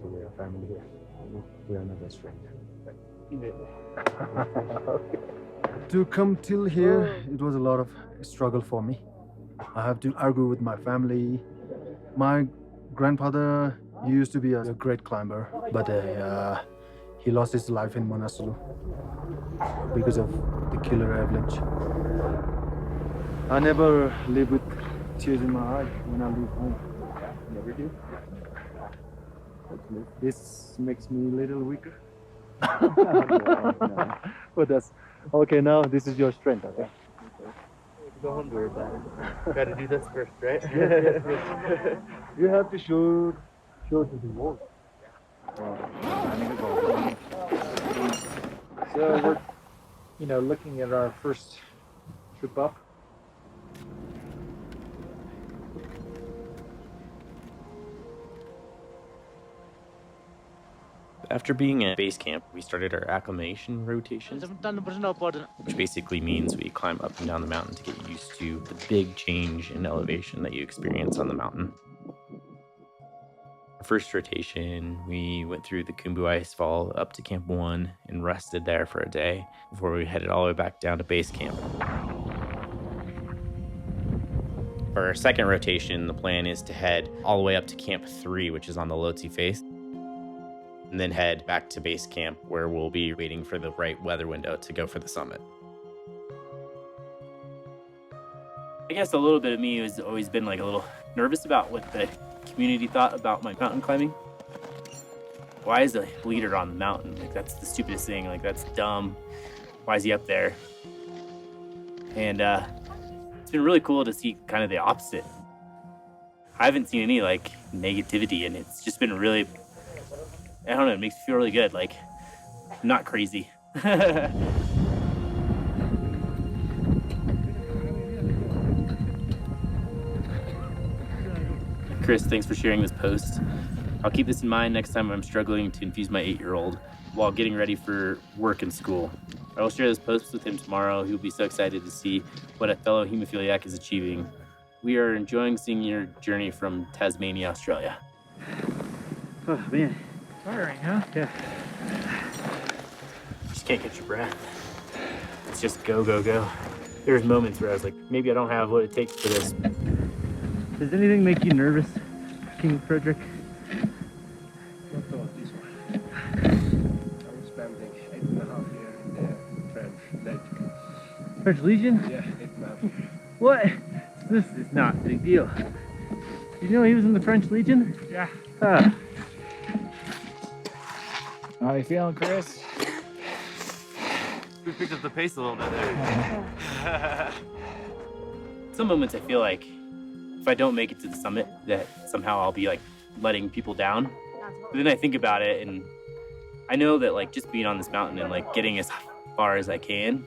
we are family here. We are not best friends. Okay. To come till here, it was a lot of struggle for me. I have to argue with my family. My grandfather used to be a great climber, but he lost his life in Manaslu because of the killer avalanche. I never live with tears in my eyes when I leave home. Never do. This makes me a little weaker. No. But that's okay. Now this is your strength, okay? Don't worry about it. Gotta do this first, right? Yes. You have to show to the wall. So we're, looking at our first trip up. After being at base camp, we started our acclimation rotation, which basically means we climb up and down the mountain to get used to the big change in elevation that you experience on the mountain. Our first rotation, we went through the Khumbu Icefall up to Camp 1 and rested there for a day before we headed all the way back down to base camp. For our second rotation, the plan is to head all the way up to Camp 3, which is on the Lhotse face, and then head back to base camp where we'll be waiting for the right weather window to go for the summit. I guess a little bit of me has always been like a little nervous about what the community thought about my mountain climbing. Why is the leader on the mountain? Like, that's the stupidest thing. Like, that's dumb. Why is he up there? And it's been really cool to see kind of the opposite. I haven't seen any like negativity, and it's just been really, I don't know, it makes me feel really good. Like, I'm not crazy. Chris, thanks for sharing this post. I'll keep this in mind next time I'm struggling to infuse my 8-year-old while getting ready for work and school. I will share this post with him tomorrow. He'll be so excited to see what a fellow hemophiliac is achieving. We are enjoying seeing your journey from Tasmania, Australia. Oh, man. Tiring, huh? Yeah. Just can't catch your breath. It's just go, go, go. There's moments where I was like, maybe I don't have what it takes for this. Does anything make you nervous, King Frederick? Not about this one. I was spending 8.5 years in the French Legion. French Legion? Yeah, 8.5 years. What? This is not a big deal. You know he was in the French Legion? Yeah. Ah. How you feeling, Chris? We picked up the pace a little bit there. Some moments I feel like if I don't make it to the summit, that somehow I'll be like letting people down. But then I think about it, and I know that like just being on this mountain and like getting as far as I can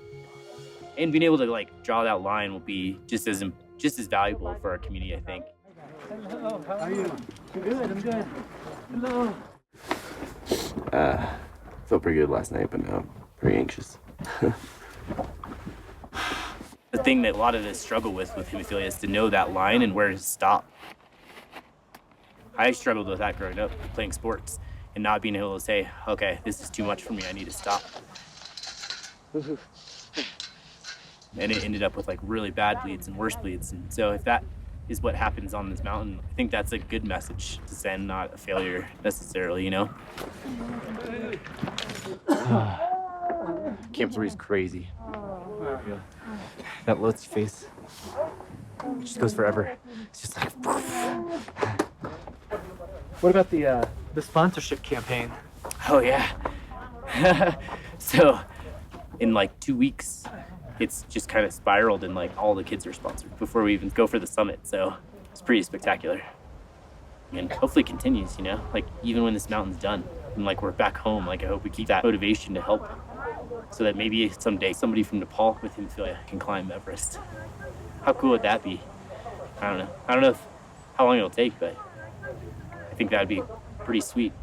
and being able to like draw that line will be just as valuable for our community, I think. Hello, how are you? I'm good, I'm good. Hello. Felt pretty good last night, but now I'm pretty anxious. The thing that a lot of us struggle with hemophilia is to know that line and where to stop. I struggled with that growing up, playing sports, and not being able to say, okay, this is too much for me, I need to stop. And it ended up with like really bad bleeds and worse bleeds. And so if that is what happens on this mountain, I think that's a good message to send, not a failure necessarily, you know? Camp 3 is crazy. That Lhotse face, it just goes forever. It's just like. What about the sponsorship campaign? Oh yeah. So, in like 2 weeks, it's just kind of spiraled, and like all the kids are sponsored before we even go for the summit. So it's pretty spectacular, and hopefully it continues. You know, like even when this mountain's done, and like we're back home, like I hope we keep that motivation to help, so that maybe someday somebody from Nepal with hemophilia can climb Everest. How cool would that be? I don't know how long it'll take, but I think that'd be pretty sweet.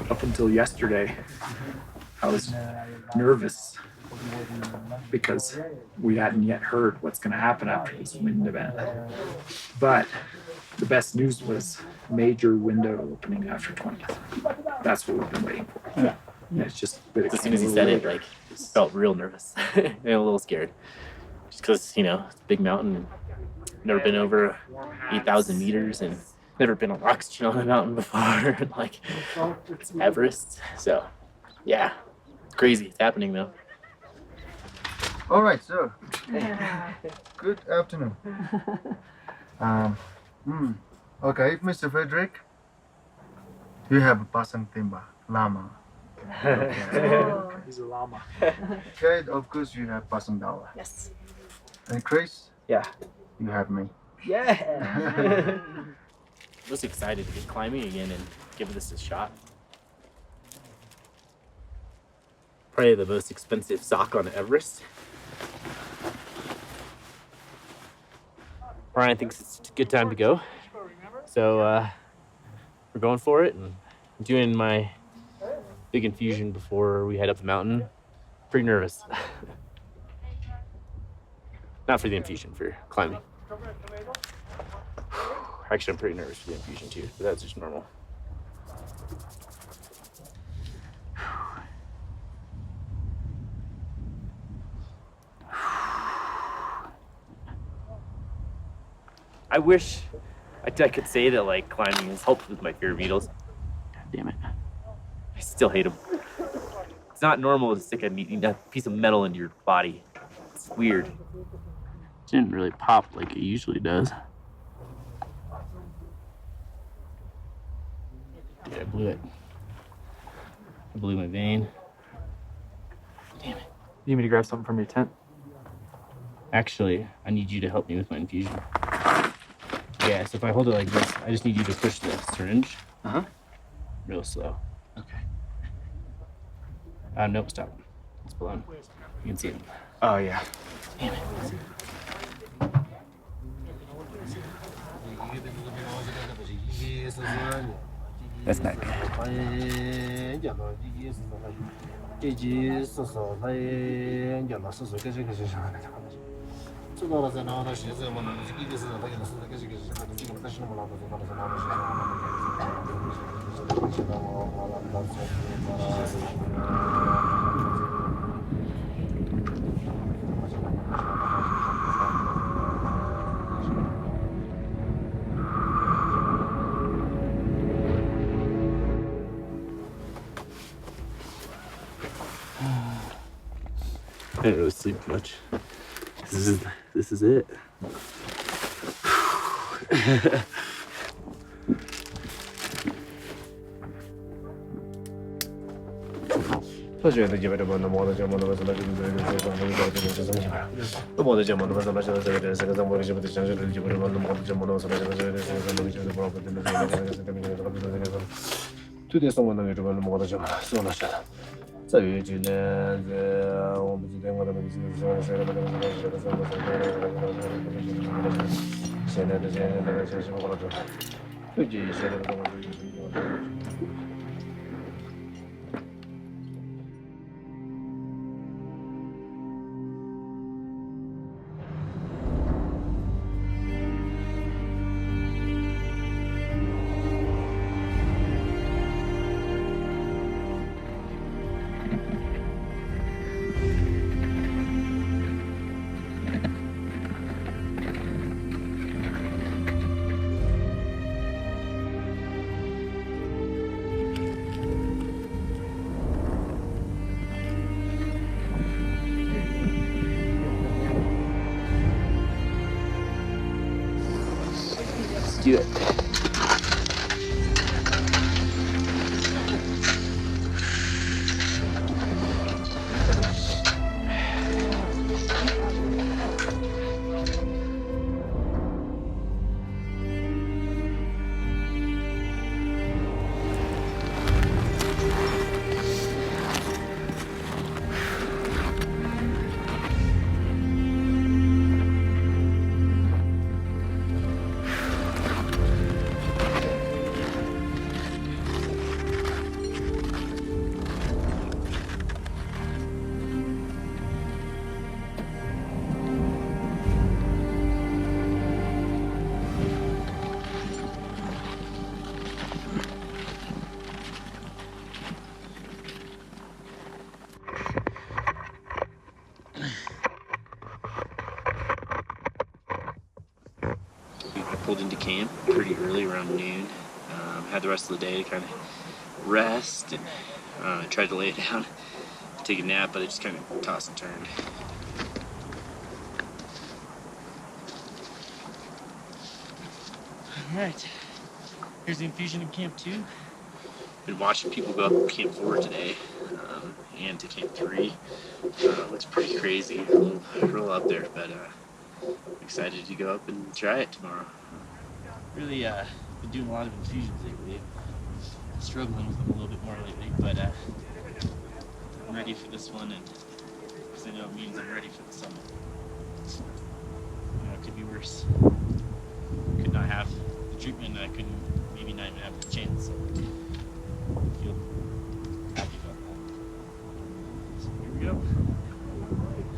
Up until yesterday, I was nervous because we hadn't yet heard what's going to happen after this wind event. But the best news was major window opening after 20th. That's what we've been waiting for. Yeah. It's just As soon as he said it, like, felt real nervous and a little scared. Just because, you know, it's a big mountain and never been over 8,000 meters and never been on oxygen on a mountain before. Like, it's Everest. So, yeah, it's crazy. It's happening though. All right, sir. Good afternoon. Okay, Mr. Frederick, you have a Pasang Timba, llama. He's a llama. Okay, of course you have Pasang Dawa. Yes. And Chris, Yeah. you have me. Yeah. I was excited to get climbing again and give this a shot. Probably the most expensive sock on Everest. Brian thinks it's a good time to go. So we're going for it, and I'm doing my big infusion before we head up the mountain. Pretty nervous. Not for the infusion, for climbing. Actually, I'm pretty nervous for the infusion too, but that's just normal. I wish I could say that like climbing has helped with my fear of needles. God damn it. I still hate them. It's not normal to stick a piece of metal into your body. It's weird. It didn't really pop like it usually does. Yeah, I blew it. I blew my vein. Damn it. You need me to grab something from your tent? Actually, I need you to help me with my infusion. Yeah, so if I hold it like this, I just need you to push the syringe. Real slow. Okay. Nope, stop. It's blown. You can see it. Oh, yeah. Damn it. That's not good. I didn't really sleep much. This is it. Let's do it. I pulled into camp pretty early, around noon. Had the rest of the day to kind of rest, and I tried to lay it down, take a nap, but it just kind of tossed and turned. All right. Here's the infusion in Camp 2. Been watching people go up to Camp 4 today, and to Camp 3. Looks pretty crazy. A little up there, but excited to go up and try it tomorrow. Really been doing a lot of infusions lately. Struggling with them a little bit more lately, but I'm ready for this one, and because I know it means I'm ready for the summit. You know, it could be worse. Could not have the treatment, and I couldn't maybe not even have the chance. So I feel happy about that. So here we go.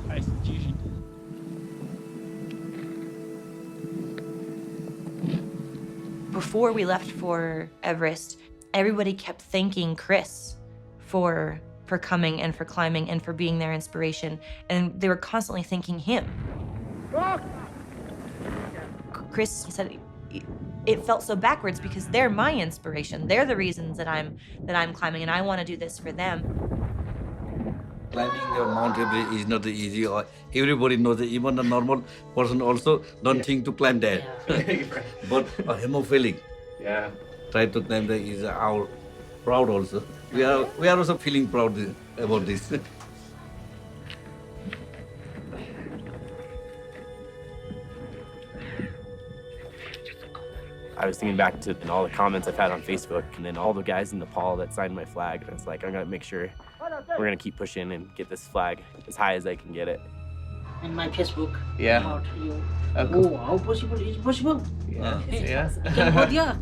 Highest infusion. Before we left for Everest, everybody kept thanking Chris for coming and for climbing and for being their inspiration, and they were constantly thanking him. Chris said it felt so backwards because they're my inspiration. They're the reasons that I'm climbing, and I want to do this for them. Climbing the Mount Everest is not easy. Everybody knows that. Even a normal person also don't think to climb that. But a hemophilic try to climb that is our proud also. We are also feeling proud about this. I was thinking back to all the comments I've had on Facebook, and then all the guys in Nepal that signed my flag. And it's like, I'm gonna make sure we're gonna keep pushing and get this flag as high as I can get it. In my Facebook. Yeah. About you. Cool. Oh, how possible? It's possible. Yeah. Yeah. Cambodia.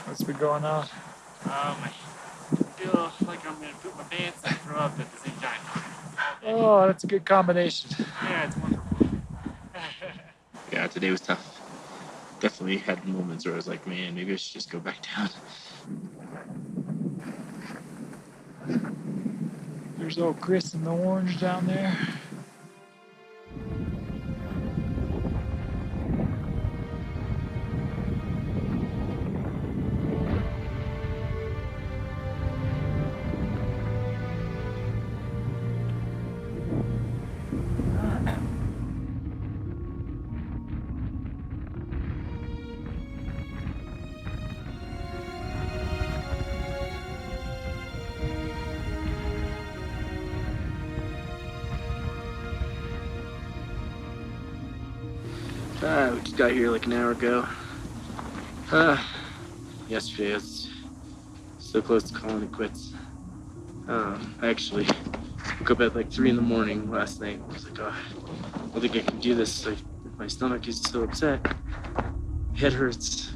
What's been going on? I feel like I'm gonna poop my pants and throw up at the same time. Oh, that's a good combination. Yeah, it's wonderful. Yeah, today was tough. Definitely had moments where I was like, man, maybe I should just go back down. There's old Chris in the orange down there. We just got here like an hour ago. Yesterday I was so close to calling it quits. I actually woke up at like 3 in the morning last night. I was like, oh, I don't think I can do this. Like, my stomach is so upset. My head hurts.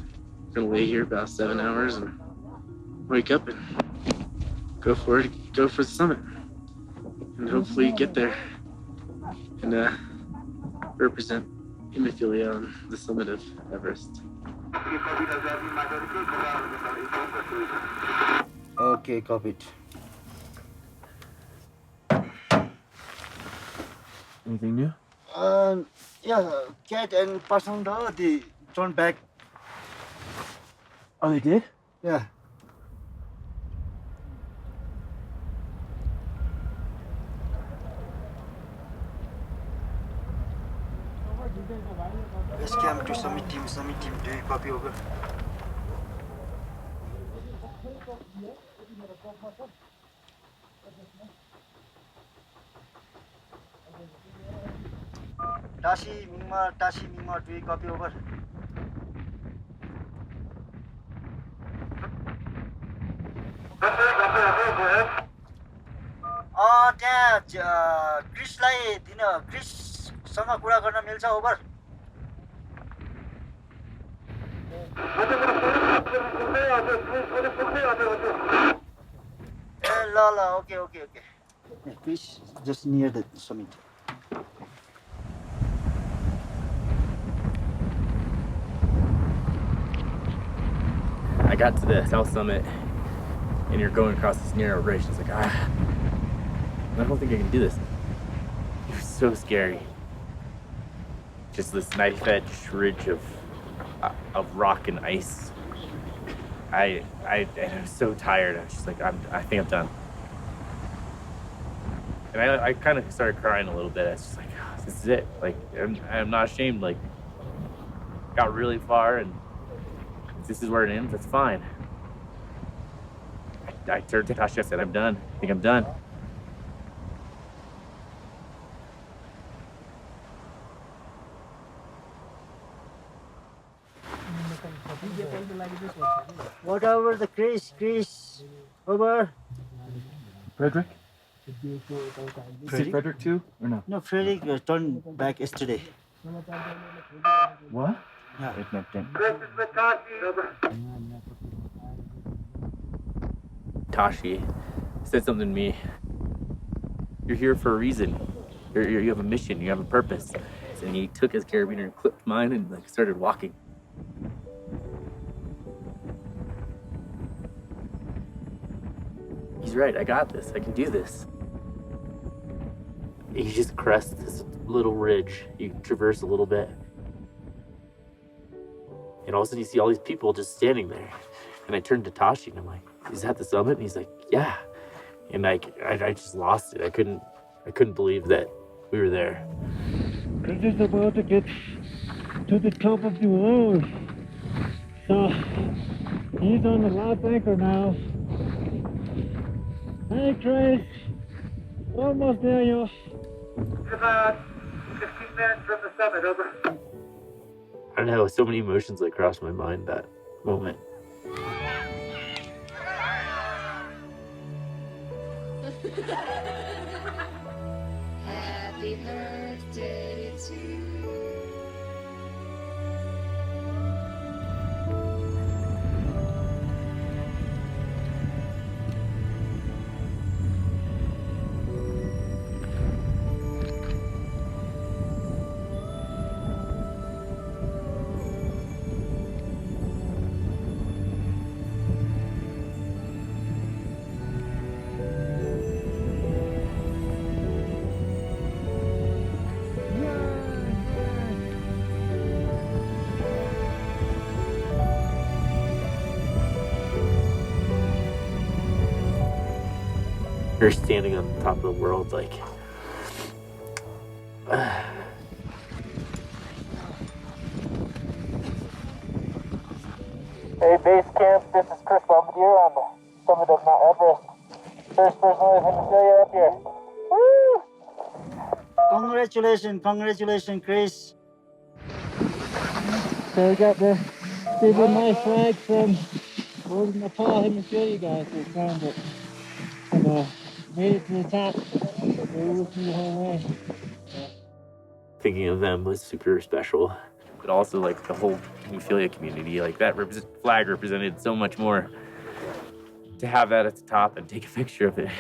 I'm gonna lay here about 7 hours and wake up and go for it. Go for the summit, and hopefully get there and represent hemophilia on the summit of Everest. Okay, copy it. Anything new? Yeah, Cat and person they turned back. Oh, they did? Yeah. Base camp to summit team, do you copy over? Tashi Mingma, do you copy over? त्यहाँ क्रिसलाई दिन क्रिससँग कुरा गर्न मिल्छ over ल okay Chris just near the summit I got to the south summit and you're going across this narrow ridge. I was like, I don't think I can do this. It was so scary. Just this knife-edge ridge of rock and ice. I was so tired. I was just like, I think I'm done. And I kind of started crying a little bit. I was just like, oh, this is it. Like, I'm not ashamed. Like, got really far, and if this is where it ends, that's fine. I turned to Tasha, I said, I'm done. I think I'm done. What over the Chris, over. Frederick? Is it Frederick too, or no? No, Frederick turned back yesterday. What? Yeah. Tashi said something to me. You're here for a reason. You have a mission. You have a purpose. And he took his carabiner and clipped mine and like started walking. He's right. I got this. I can do this. You just crest this little ridge. You traverse a little bit. And all of a sudden you see all these people just standing there. And I turned to Tashi and I'm like, is that the summit? And he's like, yeah. And I just lost it. I couldn't believe that we were there. We're just about to get to the top of the wall. So he's on the last anchor now. Hey Chris, almost there, yo. About 15 minutes from the summit, over. I don't know, so many emotions like crossed my mind that moment. Happy birthday to you. You're standing on top of the world, like. Hey, base camp, this is Chris Bombardier on the summit of Mount Everest. First person in Hemisphere up here. Woo! Congratulations, Chris. So we got the Stephen Knife flag from Northern Nepal. Let me show you guys. We found it. And made it to the top. They were with me the whole way. Thinking of them was super special. But also, like, the whole hemophilia community, like, that flag represented so much more. To have that at the top and take a picture of it,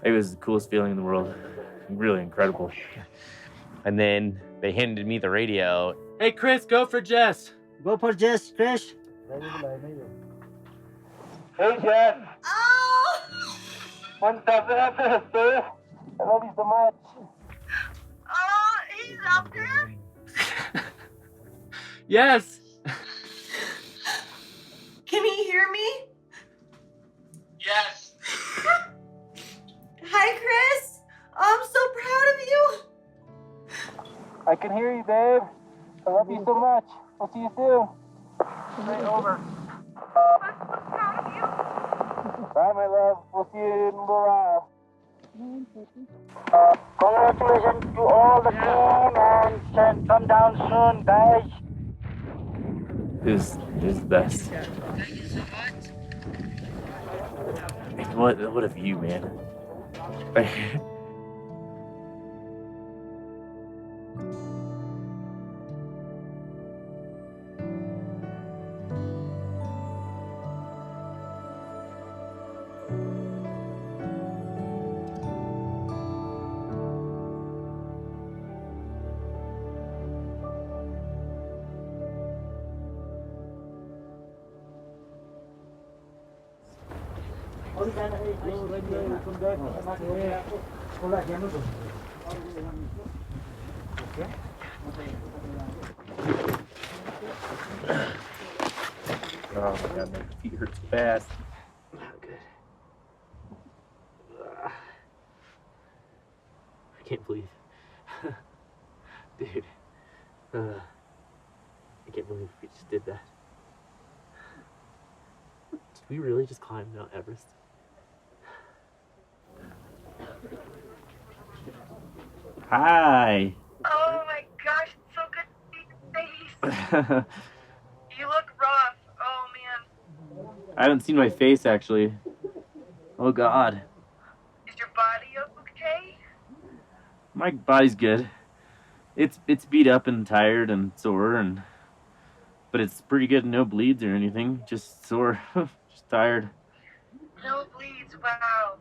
it was the coolest feeling in the world. Really incredible. And then they handed me the radio. Hey, Chris, go for Jess. Go for Jess, Chris. Hey, Jess. Oh! One step after, sir. I love you so much. Oh, he's up there? Yes. Can he hear me? Yes. Hi, Chris. I'm so proud of you. I can hear you, babe. I love you so much. I'll see you soon. Right over. Bye, my love. We'll see you in a little while. Congratulations to all the team and come down soon, guys. It was the best. What a view, man. Oh my god, my feet hurt so fast. Good. I can't believe, dude. I can't believe we just did that. Did we really just climb Mount Everest? Hi. Oh my gosh, it's so good to see your face. You look rough. Oh man. I haven't seen my face actually. Oh god. Is your body okay? My body's good. It's beat up and tired and sore but it's pretty good. No bleeds or anything. Just sore. Just tired. No bleeds, wow.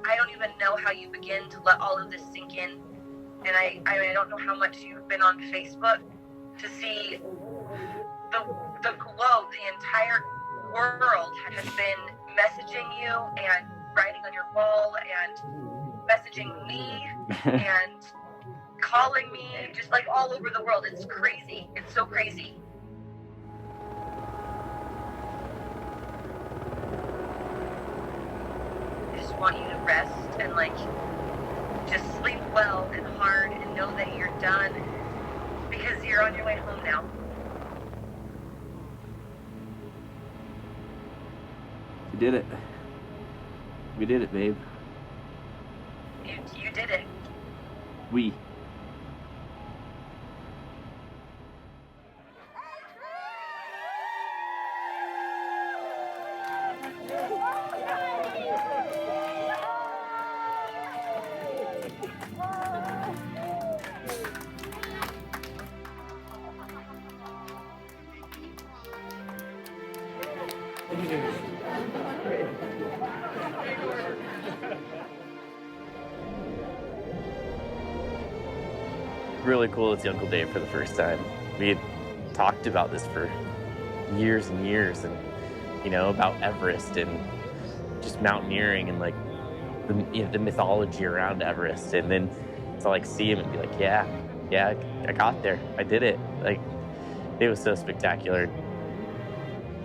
I don't even know how you begin to let all of this sink in. And I don't know how much you've been on Facebook to see the globe, the entire world has been messaging you and writing on your wall and messaging me and calling me, just like all over the world. It's crazy. It's so crazy. I just want you to rest and like just sleep well and hard and know that you're done because you're on your way home now. We did it. We did it, babe. You did it. We. Really cool to see Uncle Dave for the first time. We had talked about this for years and years, and about Everest and just mountaineering and like the mythology around Everest, and then to like see him and be like, yeah, I got there, I did it. Like, it was so spectacular.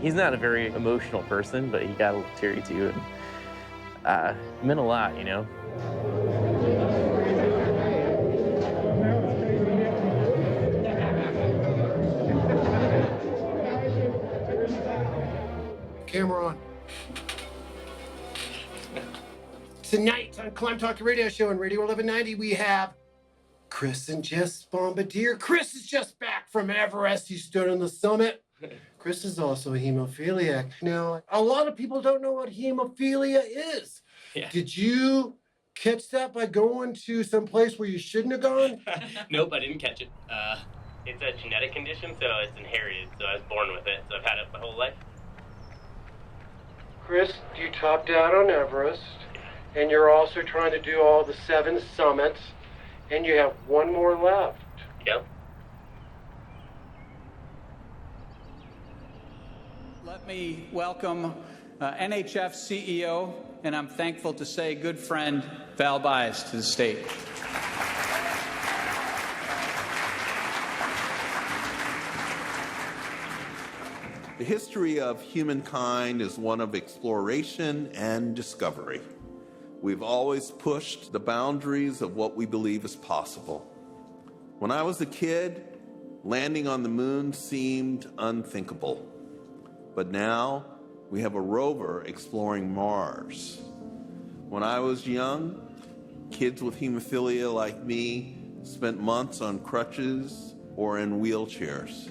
He's not a very emotional person, but he got a little teary too, and it meant a lot, Camera on. Tonight on Climb Talk Radio Show on Radio 1190, we have Chris and Jess Bombardier. Chris is just back from Everest. He stood on the summit. Chris is also a hemophiliac. Now, a lot of people don't know what hemophilia is. Yeah. Did you catch that by going to some place where you shouldn't have gone? Nope, I didn't catch it. It's a genetic condition, so it's inherited. So I was born with it, so I've had it my whole life. Chris, you topped out on Everest, and you're also trying to do all the 7 summits, and you have one more left. Yep. Let me welcome NHF CEO, and I'm thankful to say good friend, Val Baez, to the stage. The history of humankind is one of exploration and discovery. We've always pushed the boundaries of what we believe is possible. When I was a kid, landing on the moon seemed unthinkable. But now, we have a rover exploring Mars. When I was young, kids with hemophilia like me spent months on crutches or in wheelchairs,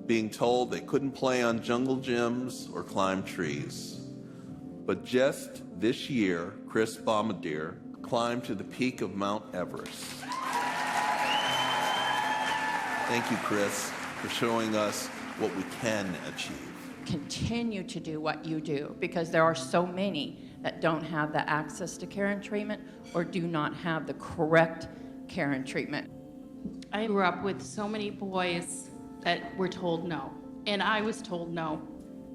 being told they couldn't play on jungle gyms or climb trees. But just this year, Chris Bombardier climbed to the peak of Mount Everest. Thank you, Chris, for showing us what we can achieve. Continue to do what you do, because there are so many that don't have the access to care and treatment or do not have the correct care and treatment. I grew up with so many boys that were told no, and I was told no.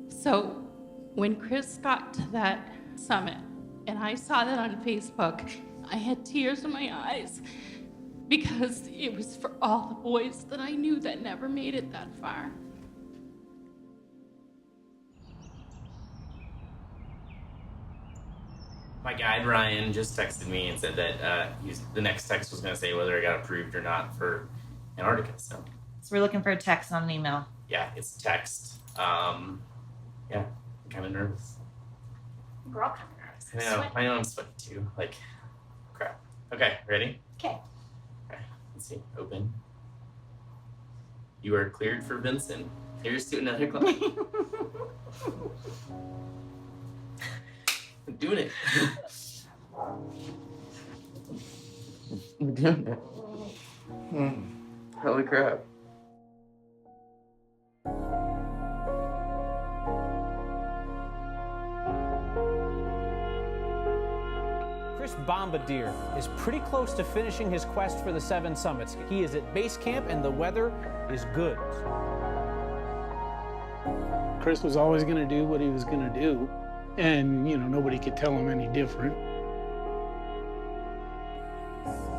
So when Chris got to that summit and I saw that on Facebook, I had tears in my eyes because it was for all the boys that I knew that never made it that far. My guide Ryan just texted me and said that the next text was going to say whether I got approved or not for Antarctica. So we're looking for a text, not an email. yeah, it's text. Yeah, I'm kind of nervous. We're all kind of nervous. I know I'm sweating too. Like, crap. Okay, ready? Okay. Okay, let's see. Open. You are cleared for Vincent. Here's to another climb. I'm doing it. I'm doing it. Holy crap. Chris Bombardier is pretty close to finishing his quest for the 7 summits. He is at base camp and the weather is good. Chris was always going to do what he was going to do, and nobody could tell him any different.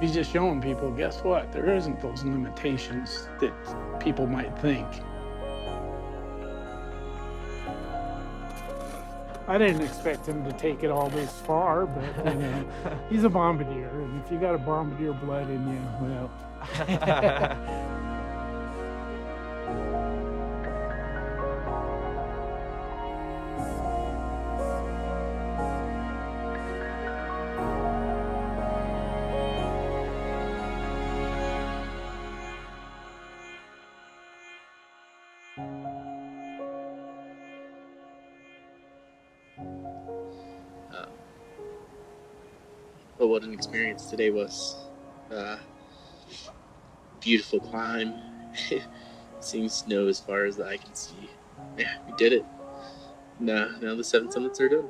He's just showing people, guess what? There isn't those limitations that people might think. I didn't expect him to take it all this far, but he's a Bombardier, and if you got a Bombardier blood in you, well. But what an experience today was. Beautiful climb. Seeing snow as far as the eye can see. Yeah, we did it. Now the 7 summits are done.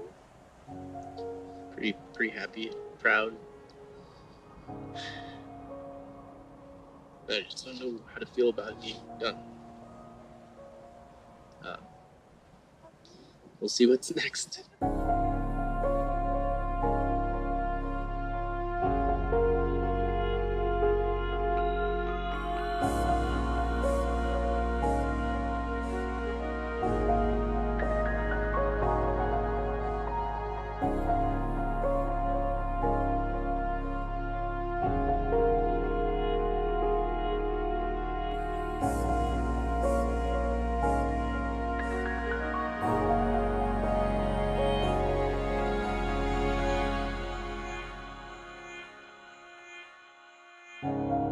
Pretty happy, proud. I just don't know how to feel about it being done. We'll see what's next. Thank you.